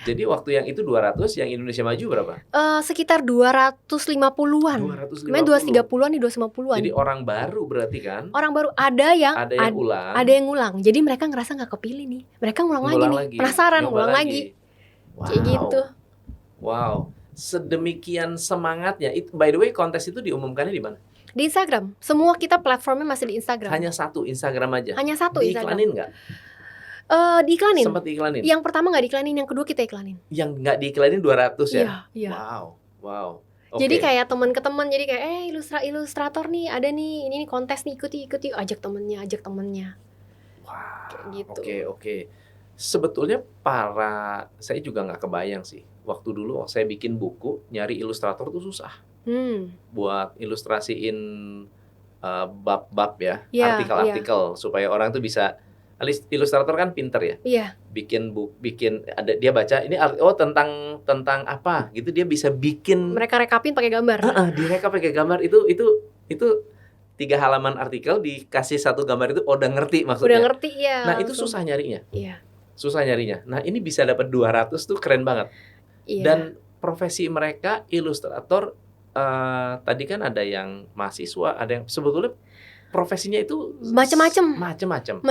Jadi waktu yang itu 200, yang Indonesia Maju berapa? Sekitar 250-an. 230-an nih, 250-an. Jadi orang baru berarti kan? Orang baru, ada yang ulang. Ada yang ngulang. Jadi mereka ngerasa nggak kepilih nih. Mereka ngulang lagi. Penasaran, ngulang lagi. Wow. Kayak gitu. Wow. Sedemikian semangatnya. By the way, kontes itu diumumkannya di mana? Di Instagram. Semua kita platformnya masih di Instagram. Hanya satu Instagram aja? Hanya satu Instagram. Diiklanin nggak? Diiklanin. Sempat diiklanin. Yang pertama nggak diiklanin, yang kedua kita iklanin. Yang nggak diiklanin 200 ya? Iya. Wow. Okay. Jadi kayak teman ke teman, jadi kayak ilustrator nih ada nih, ini kontes nih, ikuti, ajak temennya. Wow. Kayak gitu. Oke. Sebetulnya saya juga nggak kebayang sih. Waktu dulu saya bikin buku, nyari ilustrator tuh susah. Buat ilustrasiin bab-bab ya, artikel-artikel supaya orang tuh bisa. Ilustrator kan pinter ya. Iya. Bikin ada dia baca ini tentang apa gitu, dia bisa bikin. Mereka rekapin pakai gambar. Direkap pakai gambar itu 3 halaman artikel dikasih 1 gambar itu udah ngerti maksudnya. Udah ngerti ya. Nah, itu susah nyarinya. Iya. Susah nyarinya. Nah, ini bisa dapat 200 tuh keren banget. Iya. Dan profesi mereka ilustrator tadi kan ada yang mahasiswa, ada yang sebetulnya profesinya itu macam-macam.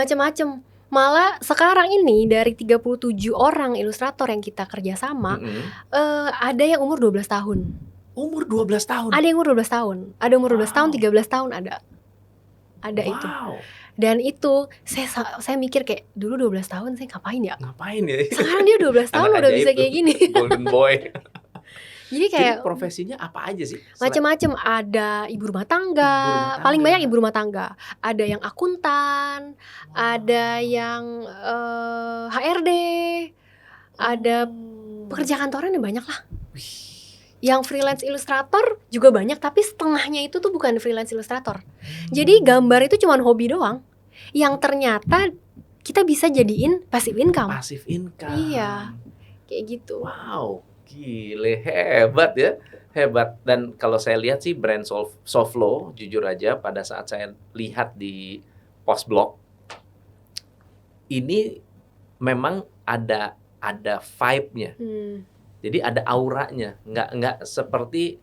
Malah sekarang ini dari 37 orang ilustrator yang kita kerjasama, ada yang umur 12 tahun. Umur 12 tahun? Ada yang umur 12 tahun. Ada umur 12 tahun, 13 tahun ada. Ada itu. Dan itu saya mikir kayak dulu 12 tahun saya ngapain ya? Sekarang dia 12 tahun udah bisa kayak gini. Golden boy. Jadi profesinya apa aja sih? Macam-macam, ada ibu rumah tangga, paling banyak ibu rumah tangga. Ada yang akuntan, ada yang HRD, ada pekerja kantoran yang banyak lah. Yang freelance ilustrator juga banyak, tapi setengahnya itu tuh bukan freelance ilustrator. Jadi gambar itu cuma hobi doang, yang ternyata kita bisa jadiin passive income. Iya, kayak gitu. Wow. Gile, hebat ya, hebat. Dan kalau saya lihat sih brand Soflo, jujur aja pada saat saya lihat di Postblog, ini memang ada vibe-nya. Jadi ada auranya, nggak seperti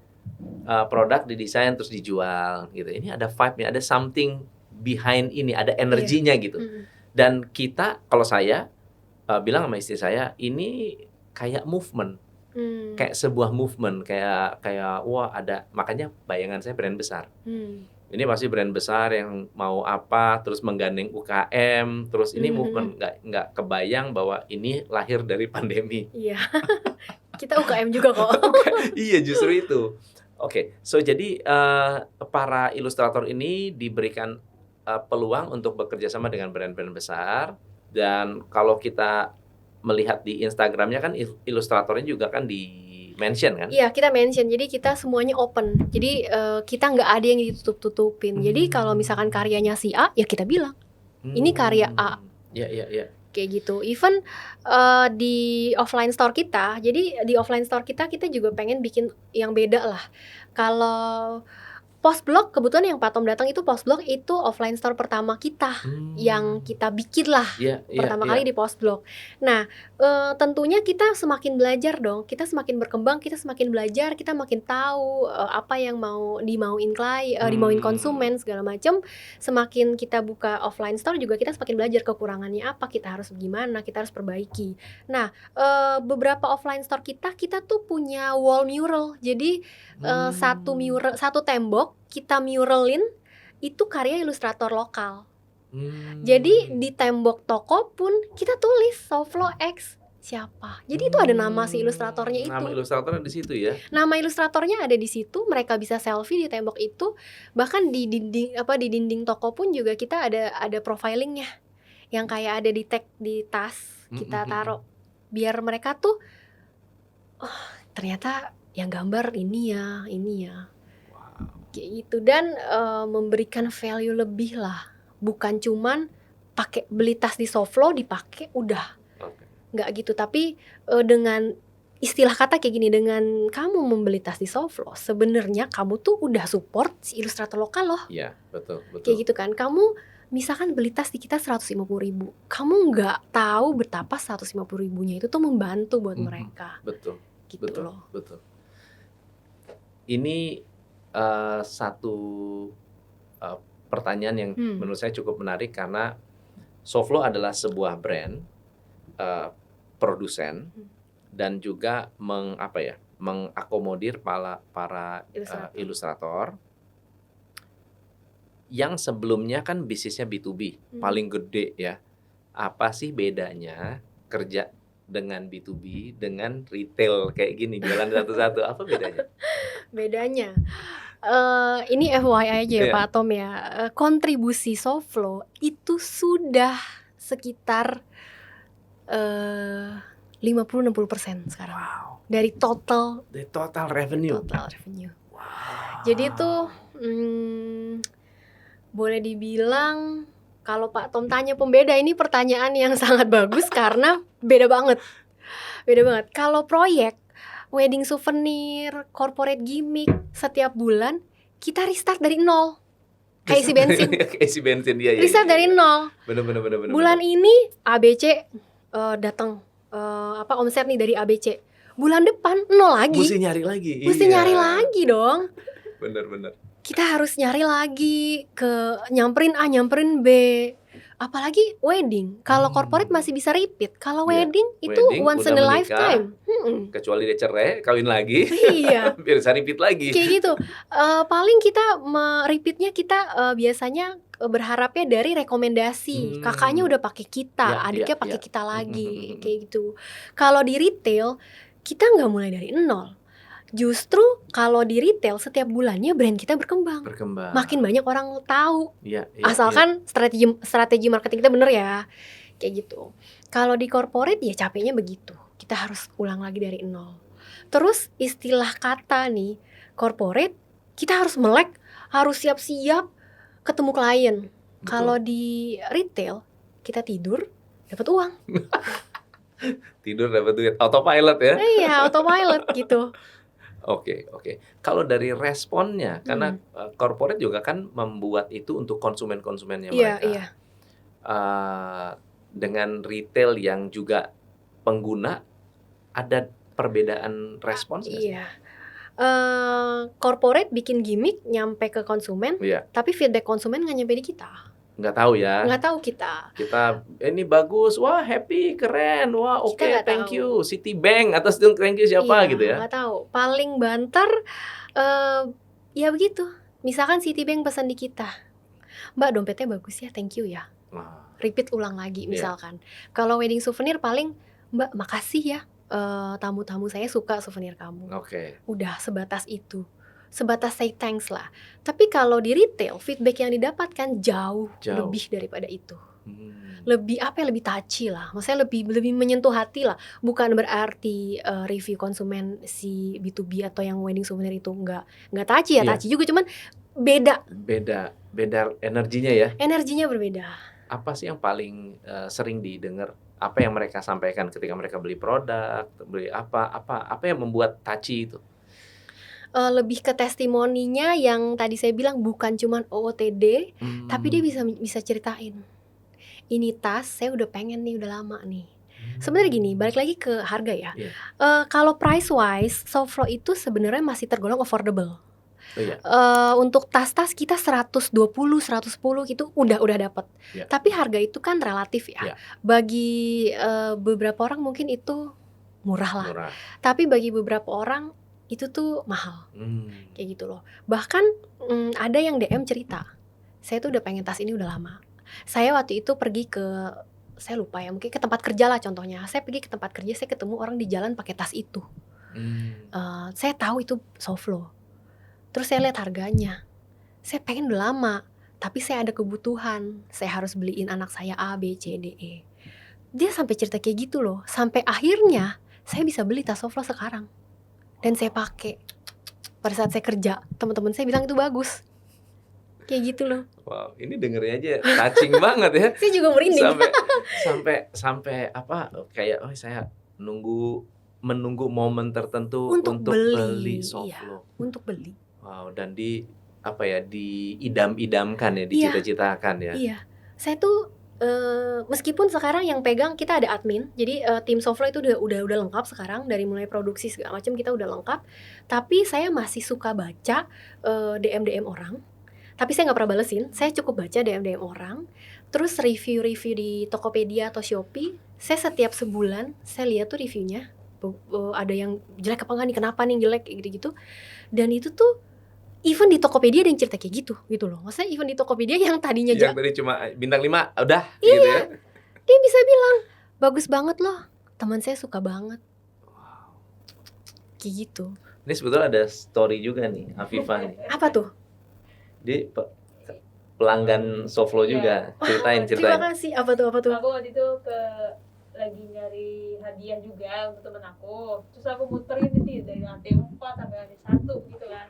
produk didesain terus dijual gitu. Ini ada vibe-nya, ada something behind ini, ada energinya gitu. Dan kita, kalau saya bilang sama istri saya, ini kayak movement. Kayak sebuah movement, kayak wah ada, makanya bayangan saya brand besar. Ini pasti brand besar yang mau apa, terus menggandeng UKM, terus ini movement, nggak kebayang bahwa ini lahir dari pandemi. Iya, kita UKM juga kok. Iya, justru itu. Oke, so jadi para ilustrator ini diberikan peluang untuk bekerja sama dengan brand-brand besar, dan kalau kita melihat di Instagramnya kan ilustratornya juga kan di mention kan? Iya, kita mention. Jadi kita semuanya open. Jadi kita nggak ada yang ditutup-tutupin. Jadi kalau misalkan karyanya si A, ya kita bilang ini karya A. Iya. Kayak gitu. Even di offline store kita, jadi di offline store kita juga pengen bikin yang beda lah. Kalau Postblog, kebetulan yang Pak Tom datang itu Postblog itu offline store pertama kita yang kita bikin lah pertama kali di Postblog. Nah, tentunya kita semakin belajar dong, kita semakin berkembang, kita semakin belajar, kita makin tahu apa yang mau dimauin klien, dimauin konsumen segala macam. Semakin kita buka offline store juga kita semakin belajar kekurangannya apa, kita harus gimana, kita harus perbaiki. Nah, beberapa offline store kita tuh punya wall mural. Jadi satu tembok kita muralin itu karya ilustrator lokal. Jadi di tembok toko pun kita tulis Soflo X siapa. Jadi itu ada nama si ilustratornya itu. Nama ilustratornya di situ ya. Nama ilustratornya ada di situ, mereka bisa selfie di tembok itu. Bahkan di dinding toko pun juga kita ada profilingnya. Yang kayak ada di tag di tas kita taruh biar mereka tuh ternyata yang gambar ini ya, kayak gitu. Dan memberikan value lebih lah, bukan cuman pakai beli tas di Soflo dipakai udah, nggak gitu. Tapi dengan istilah kata kayak gini, dengan kamu membeli tas di Soflo, sebenarnya kamu tuh udah support si ilustrator lokal loh. Iya, betul. Kayak gitu kan. Kamu misalkan beli tas di kita 150.000, kamu nggak tahu betapa 150.000-nya itu tuh membantu buat mereka. Betul. Gitu loh. Betul. Ini satu pertanyaan yang menurut saya cukup menarik, karena Soflo adalah sebuah brand, produsen, dan juga mengakomodir para ilustrator yang sebelumnya kan bisnisnya B2B, paling gede ya. Apa sih bedanya kerja dengan B2B dengan retail kayak gini, jualan satu-satu, apa bedanya? Bedanya, ini FYI aja ya Pak Tom ya, kontribusi Soflo itu sudah sekitar 50-60% sekarang. Wow. Dari total revenue. Wow. Jadi tuh boleh dibilang, kalau Pak Tom tanya pembeda, ini pertanyaan yang sangat bagus karena beda banget. Kalau proyek wedding souvenir, corporate gimmick, setiap bulan kita restart dari nol. Kayak isi bensin. Iya. Restart dari nol. Bener. Bulan ini ABC datang omset nih dari ABC. Bulan depan nol lagi. Mesti nyari lagi dong. Bener. Kita harus nyari lagi, nyamperin A, nyamperin B. Apalagi wedding. Kalau corporate masih bisa repeat. Kalau wedding itu once in a lifetime. Kecuali dia cerai, kawin lagi. Iya. Biar bisa repeat lagi. Kayak gitu. Paling kita repeatnya kita biasanya berharapnya dari rekomendasi. Kakaknya udah pakai kita, adiknya pakai kita lagi, kayak gitu. Kalau di retail kita nggak mulai dari nol. Justru kalau di retail setiap bulannya brand kita berkembang. Makin banyak orang tahu. Asalkan strategi marketing kita bener ya. Kayak gitu. Kalau di corporate ya capeknya begitu. Kita harus ulang lagi dari nol. Terus istilah kata nih, corporate kita harus melek, harus siap-siap ketemu klien. Kalau di retail kita tidur dapat uang. Tidur dapat duit, autopilot ya. Iya, autopilot gitu. Oke. Kalau dari responnya, karena corporate juga kan membuat itu untuk konsumen-konsumennya mereka. Iya. Dengan retail yang juga pengguna, ada perbedaan respon? Iya. Corporate bikin gimmick nyampe ke konsumen, tapi feedback konsumen nggak nyampe di kita. Nggak tahu ya. Nggak tahu kita. Ini bagus, wah happy, keren, wah oke, thank you, Citibank atau thank you siapa gitu ya. Nggak tahu. Paling banter, ya begitu. Misalkan Citibank pesan di kita, Mbak dompetnya bagus ya, thank you ya. Repeat ulang lagi misalkan. Kalau wedding souvenir paling, Mbak makasih ya, tamu-tamu saya suka souvenir kamu. Udah sebatas itu. Sebatas say thanks lah. Tapi kalau di retail feedback yang didapatkan jauh lebih daripada itu. Lebih lebih touchy lah. Maksudnya lebih menyentuh hati lah. Bukan berarti review konsumen si B2B atau yang wedding souvenir itu nggak touchy ya. Touchy juga, cuman beda energinya ya. Energinya berbeda. Apa sih yang paling sering didengar? Apa yang mereka sampaikan ketika mereka beli produk, beli apa yang membuat touchy itu? Lebih ke testimoninya yang tadi saya bilang, bukan cuman OOTD, tapi dia bisa ceritain. Ini tas saya udah pengen nih, udah lama nih. Sebenarnya gini, balik lagi ke harga ya. Kalau price wise, Soflo itu sebenarnya masih tergolong affordable. Untuk tas-tas kita 120, 110 gitu udah dapat. Tapi harga itu kan relatif ya. Bagi beberapa orang mungkin itu murah lah. Tapi bagi beberapa orang itu tuh mahal. Kayak gitu loh. Bahkan ada yang DM cerita, saya tuh udah pengen tas ini udah lama. Saya waktu itu pergi ke, saya lupa ya, mungkin ke tempat kerja lah contohnya. Saya pergi ke tempat kerja, saya ketemu orang di jalan pakai tas itu. Saya tahu itu Soflo. Terus saya lihat harganya. Saya pengen udah lama, tapi saya ada kebutuhan. Saya harus beliin anak saya A, B, C, D, E. Dia sampai cerita kayak gitu loh. Sampai akhirnya saya bisa beli tas Soflo sekarang. dan saya pakai pada saat saya kerja. Teman-teman saya bilang itu bagus. Kayak gitu loh. Wow, ini dengernya aja touching banget ya. Saya juga merinding. Sampai apa? Kayak saya menunggu momen tertentu untuk beli soft iya, untuk beli. Wow, dan diidam-idamkan ya, dicita-citakan ya. Iya, saya tuh meskipun sekarang yang pegang kita ada admin, jadi tim Soflo itu udah lengkap sekarang, dari mulai produksi segala macam kita udah lengkap. Tapi saya masih suka baca DM orang. Tapi saya nggak pernah balesin, saya cukup baca DM orang. Terus review-review di Tokopedia atau Shopee, saya setiap sebulan saya lihat tuh reviewnya. Ada yang jelek apa enggak nih, kenapa nih jelek, gitu-gitu. Dan itu tuh even di Tokopedia ada yang cerita kayak gitu loh. Maksudnya even di Tokopedia yang tadinya yang tadi cuma bintang 5 udah iya, gitu ya. Dia bisa bilang bagus banget loh, teman saya suka banget. Wow. Kayak gitu. Ini sebetulnya ada story juga nih Afifah nih. Apa tuh? Dia pelanggan Soflo juga. Ceritain. Terima kasih. Apa tuh? Aku waktu itu lagi nyari hadiah juga untuk temen aku. Terus aku muterin itu dari lantai 4 sampai lantai 1 gitu kan.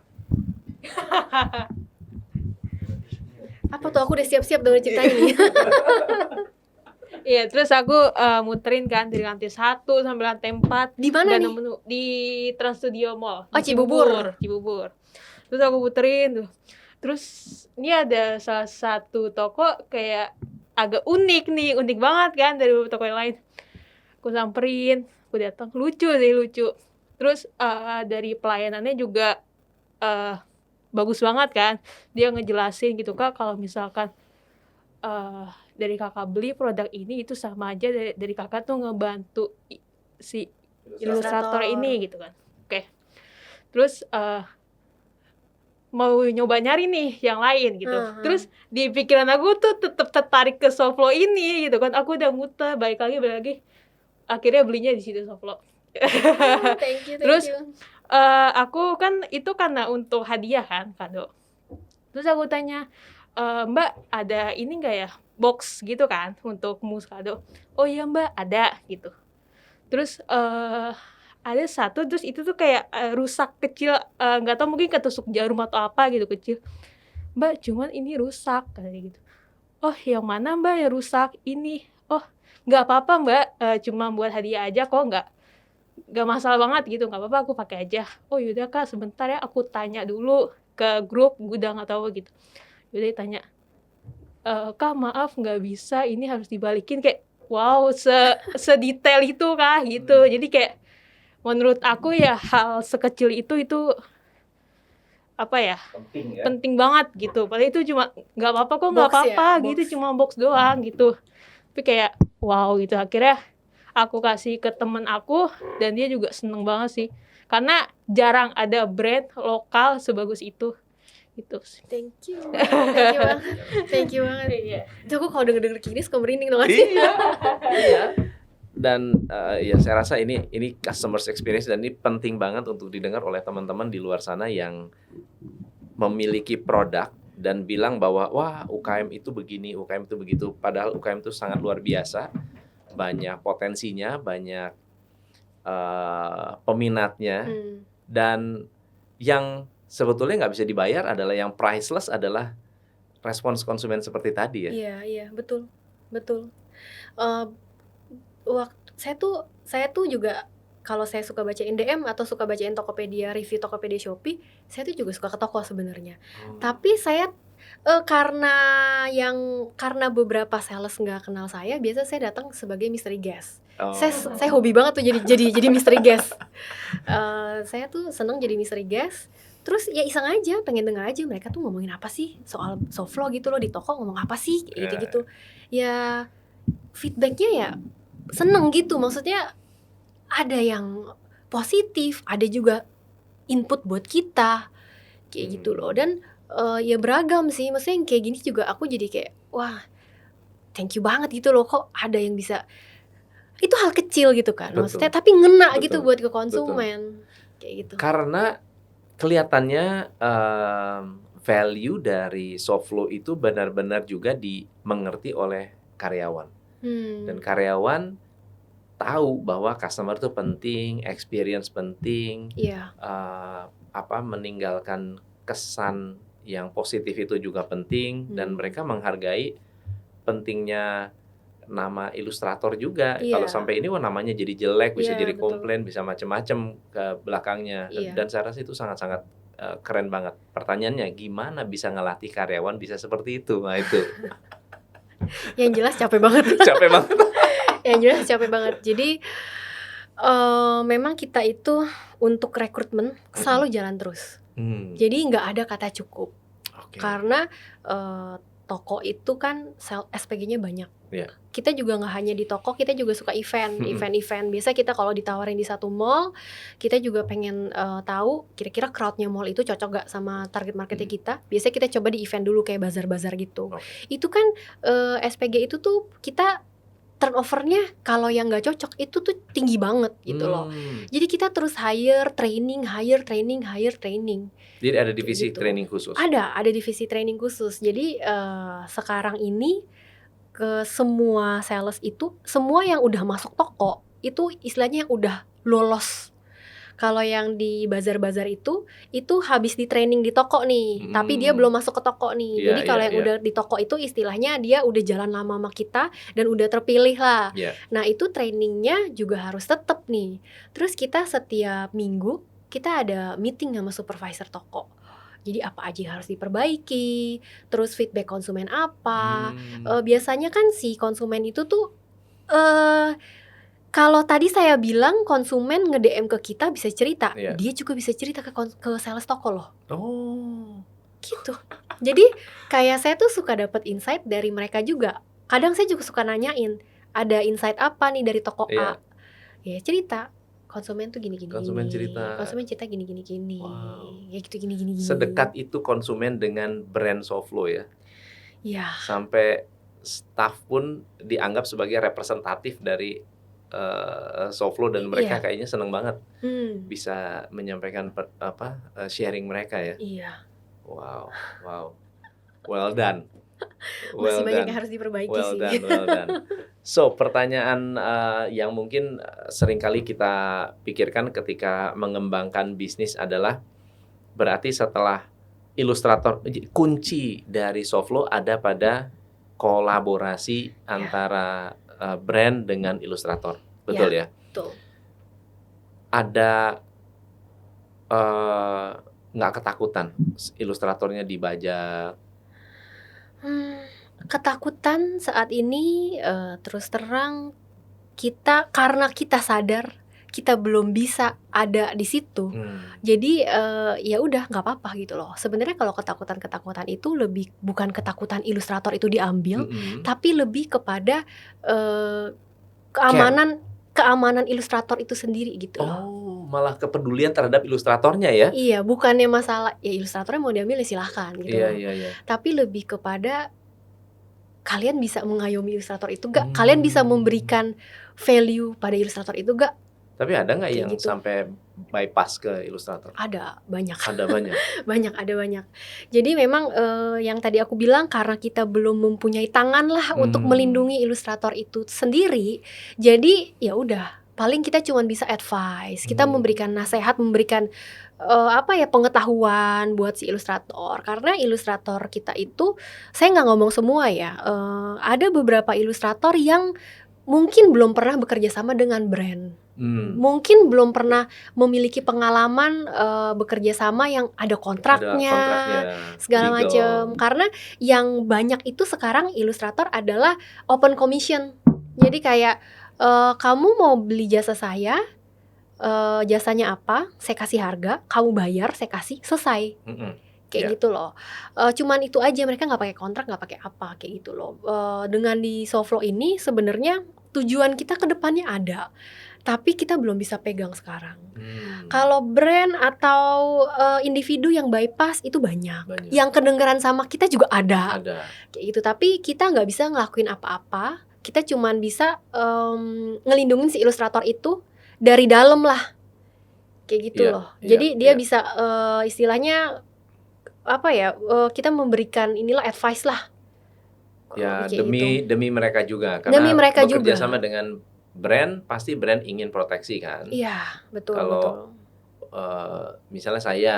Apa tuh? Aku udah siap-siap dengan ceritanya nih. Iya, terus aku muterin kan dari lantai 1 sampai lantai 4. Di mana nih? Di Trans Studio Mall. Oh, Cibubur. Terus aku muterin tuh. Terus ini ada salah satu toko kayak agak unik banget kan dari toko yang lain. Aku samperin, aku datang, lucu. Terus dari pelayanannya juga bagus banget kan. Dia ngejelasin gitu, Kak, kalau misalkan dari kakak beli produk ini itu sama aja dari kakak tuh ngebantu si ilustrator ini gitu kan. Oke. Terus mau nyoba nyari nih yang lain gitu. Terus di pikiran aku tuh tetap tertarik ke Soflo ini gitu kan. Aku udah muter balik lagi. Akhirnya belinya di situ Soflo. Thank you. Terus aku kan itu karena untuk hadiah kan, kado. Terus aku tanya, Mbak ada ini nggak ya, box gitu kan untuk mus kado? Oh iya Mbak, ada gitu. Terus ada satu, terus itu tuh kayak rusak kecil, nggak tahu mungkin ketusuk jarum atau apa gitu kecil. Mbak, cuman ini rusak kayak gitu. Oh yang mana Mbak yang rusak? Ini. Oh nggak apa-apa Mbak, cuma buat hadiah aja kok, nggak masalah banget gitu, nggak apa-apa aku pakai aja. Oh yaudah Kak, sebentar ya aku tanya dulu ke grup, gue udah nggak tahu gitu. Yaudah tanya, Kak maaf nggak bisa, ini harus dibalikin. Kayak wow, sedetail itu Kak gitu. Jadi kayak menurut aku ya hal sekecil itu apa ya, penting banget gitu. Padahal itu cuma nggak apa-apa kok, nggak apa-apa ya, gitu, cuma box doang gitu. Tapi kayak wow gitu. Akhirnya aku kasih ke temen aku dan dia juga seneng banget sih, karena jarang ada brand lokal sebagus itu gitu. Thank you banget. Iya. Aku kalau denger gini suka merinding dong sih. Iya. Dan ya saya rasa ini customer experience, dan ini penting banget untuk didengar oleh teman-teman di luar sana yang memiliki produk dan bilang bahwa wah UKM itu begini, UKM itu begitu. Padahal UKM itu sangat luar biasa, banyak potensinya, banyak peminatnya, dan yang sebetulnya nggak bisa dibayar adalah yang priceless adalah respons konsumen seperti tadi ya. Iya betul. Saya tuh juga kalau saya suka bacain DM atau suka bacain Tokopedia, review Tokopedia Shopee, saya tuh juga suka ke toko sebenarnya. Tapi saya karena beberapa sales nggak kenal saya, biasa saya datang sebagai mystery guest. Saya hobi banget tuh jadi mystery guest. Saya tuh seneng jadi mystery guest. Terus ya iseng aja, pengen denger aja mereka tuh ngomongin apa sih soal Soflo gitu loh, di toko ngomong apa sih gitu. Ya feedbacknya ya seneng gitu, maksudnya ada yang positif, ada juga input buat kita kayak gitu loh. Dan ya beragam sih, maksudnya yang kayak gini juga aku jadi kayak wah thank you banget gitu loh, kok ada yang bisa, itu hal kecil gitu kan. Betul. Maksudnya tapi ngena gitu buat ke konsumen. Betul. Kayak gitu. Karena kelihatannya value dari Soflo itu benar-benar juga dimengerti oleh karyawan. Dan karyawan tahu bahwa customer itu penting, experience penting, Iya. Meninggalkan kesan yang positif itu juga penting, dan mereka menghargai pentingnya nama ilustrator juga. Iya. Kalau sampai ini namanya jadi jelek, bisa Iya, jadi betul. komplain, bisa macam-macam ke belakangnya. Iya. Dan saya rasa itu sangat-sangat keren banget. Pertanyaannya, gimana bisa ngelatih karyawan bisa seperti itu? Nah itu. Yang jelas capek banget. Capek banget. Yang jelas capek banget. Jadi memang kita itu untuk rekrutmen selalu jalan terus. Jadi nggak ada kata cukup. Oke. Karena toko itu kan SPG-nya banyak. Iya. Kita juga nggak hanya di toko, kita juga suka event. Biasa kita kalau ditawarin di satu mall, kita juga pengen tahu kira-kira crowd-nya mall itu cocok gak sama target marketnya kita. Biasa kita coba di event dulu kayak bazar-bazar gitu. Itu kan SPG itu tuh kita turnovernya kalau yang nggak cocok itu tuh tinggi banget gitu loh. Jadi kita terus hire, training. Jadi ada divisi gitu. training khusus. Ada divisi training khusus. Jadi sekarang ini ke semua sales itu, semua yang udah masuk toko itu istilahnya udah lolos. Kalau yang di bazar-bazar itu habis di training di toko nih, tapi dia belum masuk ke toko nih. Jadi kalau yang udah di toko itu istilahnya dia udah jalan lama sama kita dan udah terpilih lah. Nah itu trainingnya juga harus tetap nih. Terus kita setiap minggu kita ada meeting sama supervisor toko. Jadi apa aja yang harus diperbaiki, terus feedback konsumen apa. Biasanya kan si konsumen itu tuh kalau tadi saya bilang konsumen nge-DM ke kita bisa cerita, dia juga bisa cerita ke sales toko loh. Gitu. Jadi kayak saya tuh suka dapat insight dari mereka juga. Kadang saya juga suka nanyain, ada insight apa nih dari toko A? Ya cerita, konsumen tuh gini. Konsumen cerita gini. Wow. Ya gitu gini. Sedekat itu konsumen dengan brand Soflo ya. Iya. Sampai staff pun dianggap sebagai representatif dari Soflo, dan mereka kayaknya seneng banget bisa menyampaikan sharing mereka ya. Iya. Wow. Well done. Masih banyak yang harus diperbaiki well sih. done. So, pertanyaan yang mungkin seringkali kita pikirkan ketika mengembangkan bisnis adalah, berarti setelah ilustrator, kunci dari Soflo ada pada kolaborasi antara brand dengan ilustrator, betul ya? Betul. Ada nggak ketakutan ilustratornya dibajak? Ketakutan saat ini terus terang karena kita sadar kita belum bisa ada di situ. Jadi ya udah nggak apa-apa gitu loh. Sebenarnya kalau ketakutan itu lebih bukan ketakutan ilustrator itu diambil, tapi lebih kepada keamanan ilustrator itu sendiri gitu loh. Malah kepedulian terhadap ilustratornya ya? Iya, bukannya masalah ya ilustratornya mau diambil ya silahkan gitu. Iya. Tapi lebih kepada kalian bisa mengayomi ilustrator itu gak? Kalian bisa memberikan value pada ilustrator itu gak? Tapi ada nggak yang gitu. sampai bypass ke ilustrator? Ada banyak. banyak. Jadi memang yang tadi aku bilang, karena kita belum mempunyai tangan lah untuk melindungi ilustrator itu sendiri. Jadi ya udah, paling kita cuma bisa advice. Kita memberikan nasihat, memberikan pengetahuan buat si ilustrator. Karena ilustrator kita itu, saya nggak ngomong semua ya. Ada beberapa ilustrator yang mungkin belum pernah bekerja sama dengan brand. Mungkin belum pernah memiliki pengalaman bekerja sama yang ada kontraknya segala macam. Karena yang banyak itu sekarang ilustrator adalah open commission. Jadi kayak kamu mau beli jasa saya, jasanya apa, saya kasih harga, kamu bayar, saya kasih, selesai. Kayak gitu loh. Cuman itu aja, mereka nggak pakai kontrak, nggak pakai apa, kayak gitu loh. Dengan di Soflo ini sebenarnya tujuan kita ke depannya ada, tapi kita belum bisa pegang sekarang. Kalau brand atau individu yang bypass itu banyak. Yang kedengeran sama kita juga ada. Kayak gitu. Tapi kita nggak bisa ngelakuin apa-apa. Kita cuman bisa ngelindungin si ilustrator itu dari dalam lah, kayak gitu loh. Jadi dia bisa istilahnya kita memberikan inilah advice lah. Ya demi mereka juga, karena demi mereka bekerja juga sama dengan brand pasti brand ingin proteksi kan. Iya, betul. Kalau betul. Misalnya saya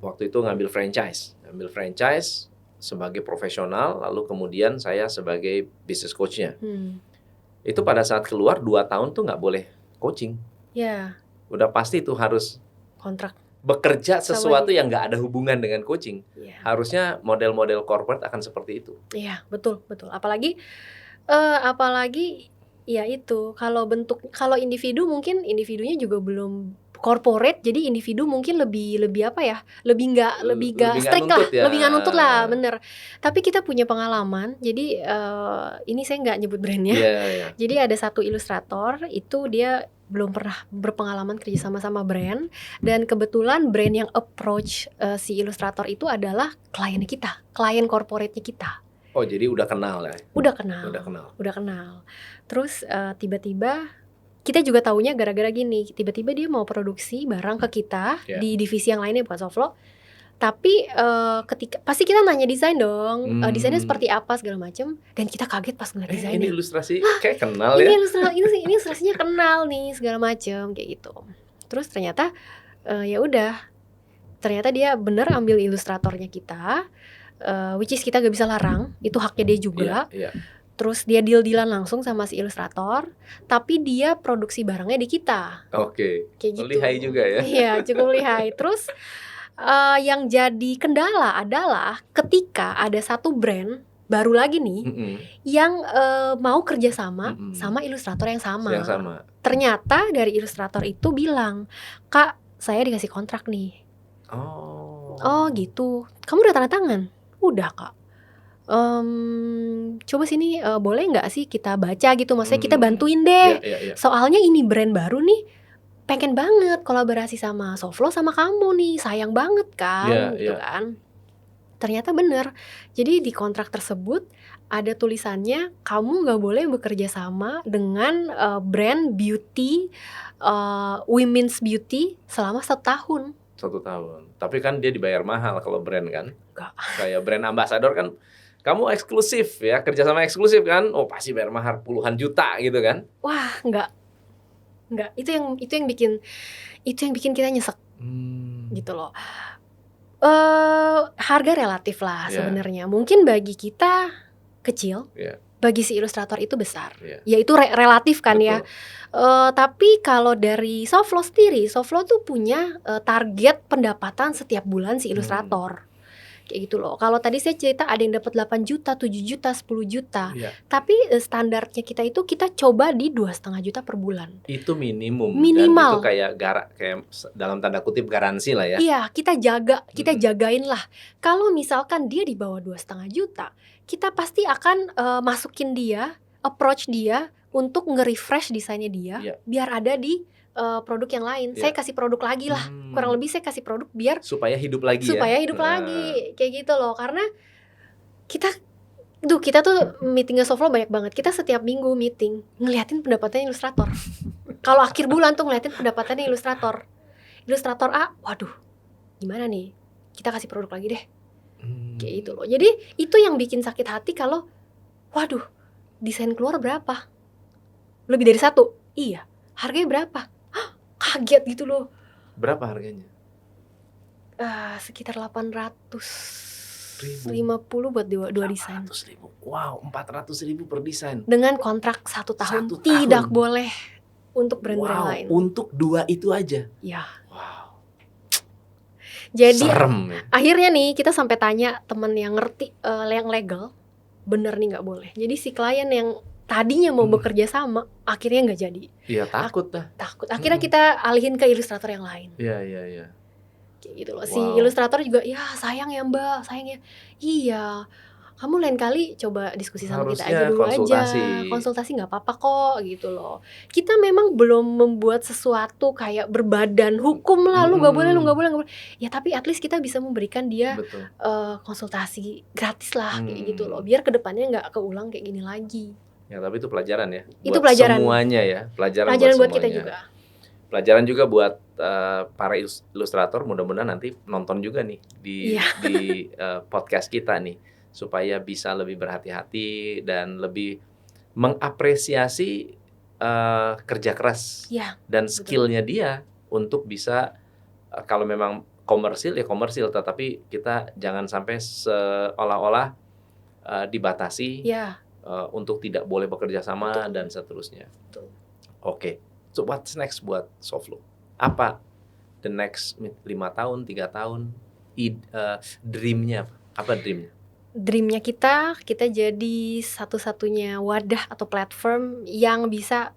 waktu itu ngambil franchise sebagai profesional, lalu kemudian saya sebagai business coach-nya. Itu pada saat keluar 2 tahun tuh nggak boleh coaching. Ya, Udah pasti tuh harus kontrak. bekerja Sama sesuatu dia. yang nggak ada hubungan dengan coaching. Iya, Harusnya model-model corporate akan seperti itu. iya, betul. Apalagi ya itu kalau individu mungkin individunya juga belum corporate, jadi individu mungkin lebih apa ya, lebih nggak Lebih nggak strict nuntut lah, ya. lebih nggak nuntut lah, bener. Tapi kita punya pengalaman, jadi ini saya nggak nyebut brandnya. Iya. Jadi ada satu ilustrator itu dia belum pernah berpengalaman kerja sama brand, dan kebetulan brand yang approach si ilustrator itu adalah klien kita, klien corporate-nya kita. Oh, jadi udah kenal ya? Udah kenal. Terus tiba-tiba kita juga taunya gara-gara gini, tiba-tiba dia mau produksi barang ke kita di divisi yang lainnya, bukan Soflo. Tapi ketika pasti kita nanya desain dong, desainnya seperti apa segala macam, dan kita kaget pas ngeliat desainnya. Ini ilustrasi kayak kenal ya? Ini ilustrasinya kenal nih segala macam kayak gitu. Terus ternyata ya udah, ternyata dia bener ambil ilustratornya kita, which is kita gak bisa larang, itu haknya dia juga. Iya. Terus dia deal-dealan langsung sama si ilustrator, tapi dia produksi barangnya di kita. Oke. Kayak gitu. Lihai juga ya? Iya, cukup lihai. Terus yang jadi kendala adalah ketika ada satu brand baru lagi nih yang mau kerjasama sama ilustrator yang sama. Ternyata dari ilustrator itu bilang, "Kak, saya dikasih kontrak nih." Oh gitu. Kamu udah tanda tangan? Udah, Kak. Coba sini boleh nggak sih kita baca gitu, maksudnya kita bantuin deh. Soalnya ini brand baru nih, pengen banget kolaborasi sama Soflo sama kamu nih, sayang banget kan, gitu kan. Ternyata bener. Jadi di kontrak tersebut ada tulisannya, kamu nggak boleh bekerja sama dengan brand beauty, women's beauty selama 1 tahun. 1 tahun. Tapi kan dia dibayar mahal kalau brand kan. Enggak. Kayak brand ambassador kan, kamu eksklusif ya, kerjasama eksklusif kan, oh pasti bayar mahal puluhan juta gitu kan. Wah, enggak. Itu yang bikin kita nyesek. Gitu loh. Harga relatif lah sebenarnya. Mungkin bagi kita kecil, bagi si ilustrator itu besar. Ya itu relatif kan. Betul. Ya. Tapi kalau dari Soflo sendiri, Soflo tuh punya target pendapatan setiap bulan si ilustrator. Kayak gitu loh. Kalau tadi saya cerita ada yang dapat 8 juta, 7 juta, 10 juta. Tapi standarnya kita itu kita coba di 2,5 juta per bulan. Itu minimum. Dan Minimal. itu kayak dalam tanda kutip garansi lah ya. Iya, kita jagain lah. Kalau misalkan dia di bawah 2,5 juta, kita pasti akan masukin dia, approach dia untuk nge-refresh desainnya dia, biar ada di produk yang lain. Saya kasih produk lagi lah. Kurang lebih saya kasih produk biar supaya hidup lagi lagi. Kayak gitu loh. Karena kita tuh meetingnya Soflo banyak banget. Kita setiap minggu meeting ngeliatin pendapatannya ilustrator. Kalau akhir bulan tuh ngeliatin pendapatannya ilustrator. Ilustrator A, waduh, gimana nih? Kita kasih produk lagi deh. Kayak gitu loh. Jadi itu yang bikin sakit hati kalau, waduh, desain keluar berapa? Lebih dari 1. Iya. Harganya berapa? Kaget gitu loh. Berapa harganya? Sekitar 850 buat dua desain. 400.000. Wow, 400.000 per desain. Dengan kontrak 1 tahun. Tidak boleh untuk brand-brand lain. Untuk 2 itu aja. Ya. Wow. Jadi serem ya. Akhirnya nih kita sampai tanya teman yang ngerti yang legal, bener nih nggak boleh. Jadi si klien yang tadinya mau bekerja sama, akhirnya nggak jadi. Iya, takut dah. Takut. Akhirnya kita alihin ke ilustrator yang lain. Iya. Kayak gitu loh. Si ilustrator juga, ya sayang ya Mbak, sayang ya. Iya, kamu lain kali coba diskusi sama kita aja dulu konsultasi nggak apa-apa kok gitu loh. Kita memang belum membuat sesuatu kayak berbadan hukum lah, lu nggak boleh. Ya tapi at least kita bisa memberikan dia konsultasi gratis lah kayak gitu loh. Biar kedepannya nggak keulang kayak gini lagi. Ya tapi itu pelajaran ya. Itu pelajaran semuanya ya. Pelajaran buat kita juga. Pelajaran juga buat para ilustrator, mudah-mudahan nanti nonton juga nih di podcast kita nih, supaya bisa lebih berhati-hati dan lebih mengapresiasi kerja keras Ya, dan betul. skillnya dia untuk bisa kalau memang komersil ya komersil, tetapi kita jangan sampai seolah-olah dibatasi Ya, untuk tidak boleh bekerja sama betul. dan seterusnya. Betul. Oke, so what's next buat Soflo? Apa the next 5 tahun, 3 tahun, dreamnya apa? Apa dreamnya? Dreamnya kita jadi satu-satunya wadah atau platform yang bisa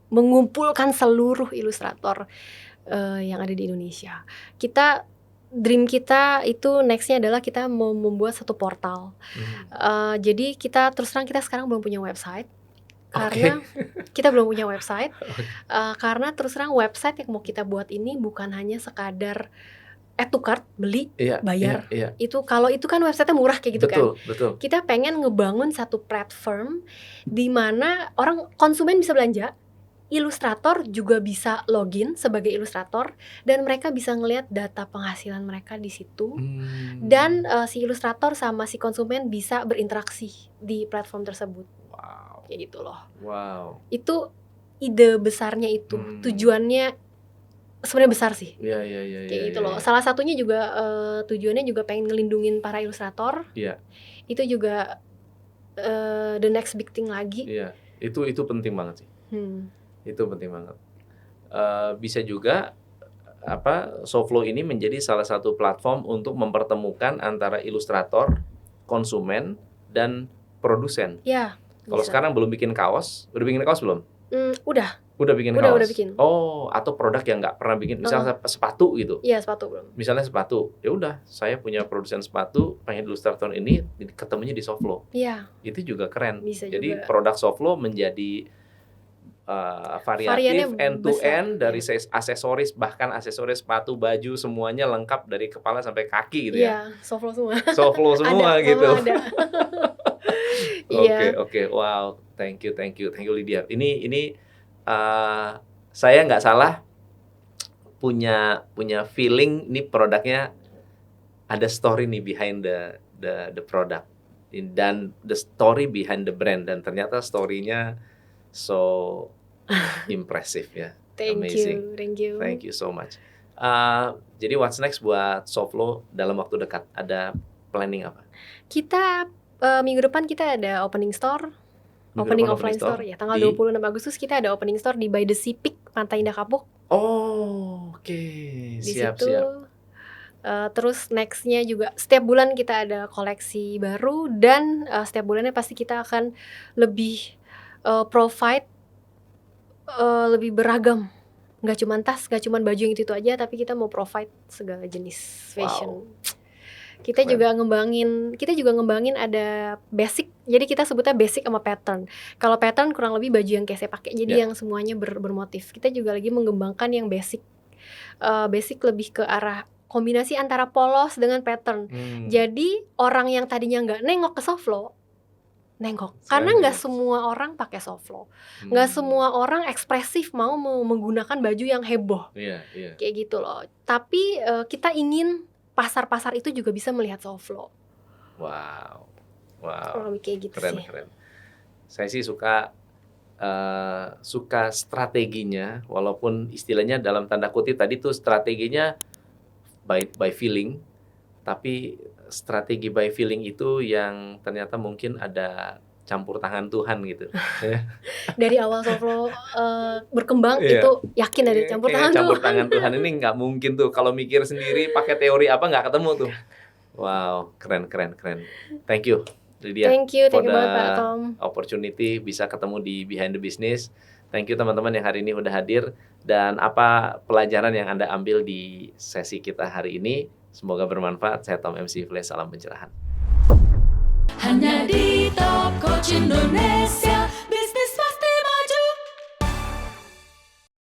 mengumpulkan seluruh ilustrator yang ada di Indonesia. Dream kita itu nextnya adalah kita mau membuat satu portal. Jadi kita terus terang kita sekarang belum punya website. Karena kita belum punya website. Karena terus terang website yang mau kita buat ini bukan hanya sekadar add to cart, beli, bayar. Iya. Kalau itu kan website-nya murah kayak gitu kan. Betul. Kita pengen ngebangun satu platform di mana konsumen bisa belanja, ilustrator juga bisa login sebagai ilustrator, dan mereka bisa ngelihat data penghasilan mereka di situ. Dan si ilustrator sama si konsumen bisa berinteraksi di platform tersebut. Wow. Kayak gitu loh. Wow. Itu ide besarnya itu. Tujuannya sebenarnya besar sih. Iya. Kayak gitu loh. Salah satunya juga tujuannya juga pengen ngelindungin para ilustrator. Iya. Itu juga the next big thing lagi. Iya. Itu penting banget sih. Itu penting banget. Bisa juga Soflo ini menjadi salah satu platform untuk mempertemukan antara ilustrator, konsumen, dan produsen. Ya. Kalau sekarang belum bikin kaos, udah bikin kaos belum? Udah bikin kaos? Udah bikin. Oh, atau produk yang nggak pernah bikin, misalnya sepatu gitu. Iya, sepatu belum. Misalnya sepatu, ya udah, saya punya produsen sepatu, pengen ilustrator ini, ketemunya di Soflo. Iya. Itu juga keren. Bisa jadi juga. produk Soflo menjadi variatif, end to end, dari aksesoris, bahkan aksesoris sepatu, baju, semuanya lengkap dari kepala sampai kaki gitu ya. Iya, Soflo semua. Soflo semua gitu. Ada. Oke, wow, thank you Lydia. Ini saya nggak salah punya feeling ini produknya ada story nih behind the product dan the story behind the brand, dan ternyata story-nya so impressive ya. Amazing. Thank you so much. Jadi what's next buat Soflo dalam waktu dekat? Ada planning apa? Kita minggu depan kita ada opening store. Opening offline store ya, tanggal 26 Agustus kita ada opening store di By the Sea Peak, Pantai Indah Kapuk. Oh, oke. Siap. Terus nextnya juga setiap bulan kita ada koleksi baru, dan setiap bulannya pasti kita akan lebih provide lebih beragam. Nggak cuma tas, nggak cuma baju yang itu aja, tapi kita mau provide segala jenis fashion. Wow. Kita juga ngembangin ada basic. Jadi kita sebutnya basic sama pattern. Kalau pattern kurang lebih baju yang kayak saya pakai. Jadi yang semuanya bermotif. Kita juga lagi mengembangkan yang basic. Basic lebih ke arah kombinasi antara polos dengan pattern. Jadi orang yang tadinya nggak nengok ke Soflo, nengok. Karena nggak semua orang pakai Soflo. Nggak semua orang ekspresif mau menggunakan baju yang heboh. Kayak gitu loh. Tapi kita ingin pasar-pasar itu juga bisa melihat Soflo. Wow. Kayak gitu keren. Saya sih suka strateginya, walaupun istilahnya dalam tanda kutip tadi tuh strateginya by feeling, tapi strategi by feeling itu yang ternyata mungkin ada campur tangan Tuhan gitu. Dari awal Soflo berkembang itu yakin ada campur tangan Tuhan ini nggak mungkin tuh kalau mikir sendiri pakai teori apa nggak ketemu tuh. Wow, keren. Thank you Lydia. Thank you banget Pak Tom. Opportunity bisa ketemu di Behind the Business. Thank you teman-teman yang hari ini udah hadir, dan apa pelajaran yang Anda ambil di sesi kita hari ini. Semoga bermanfaat. Saya Tom MC Flash, salam pencerahan. Hanya di Top Coach Indonesia.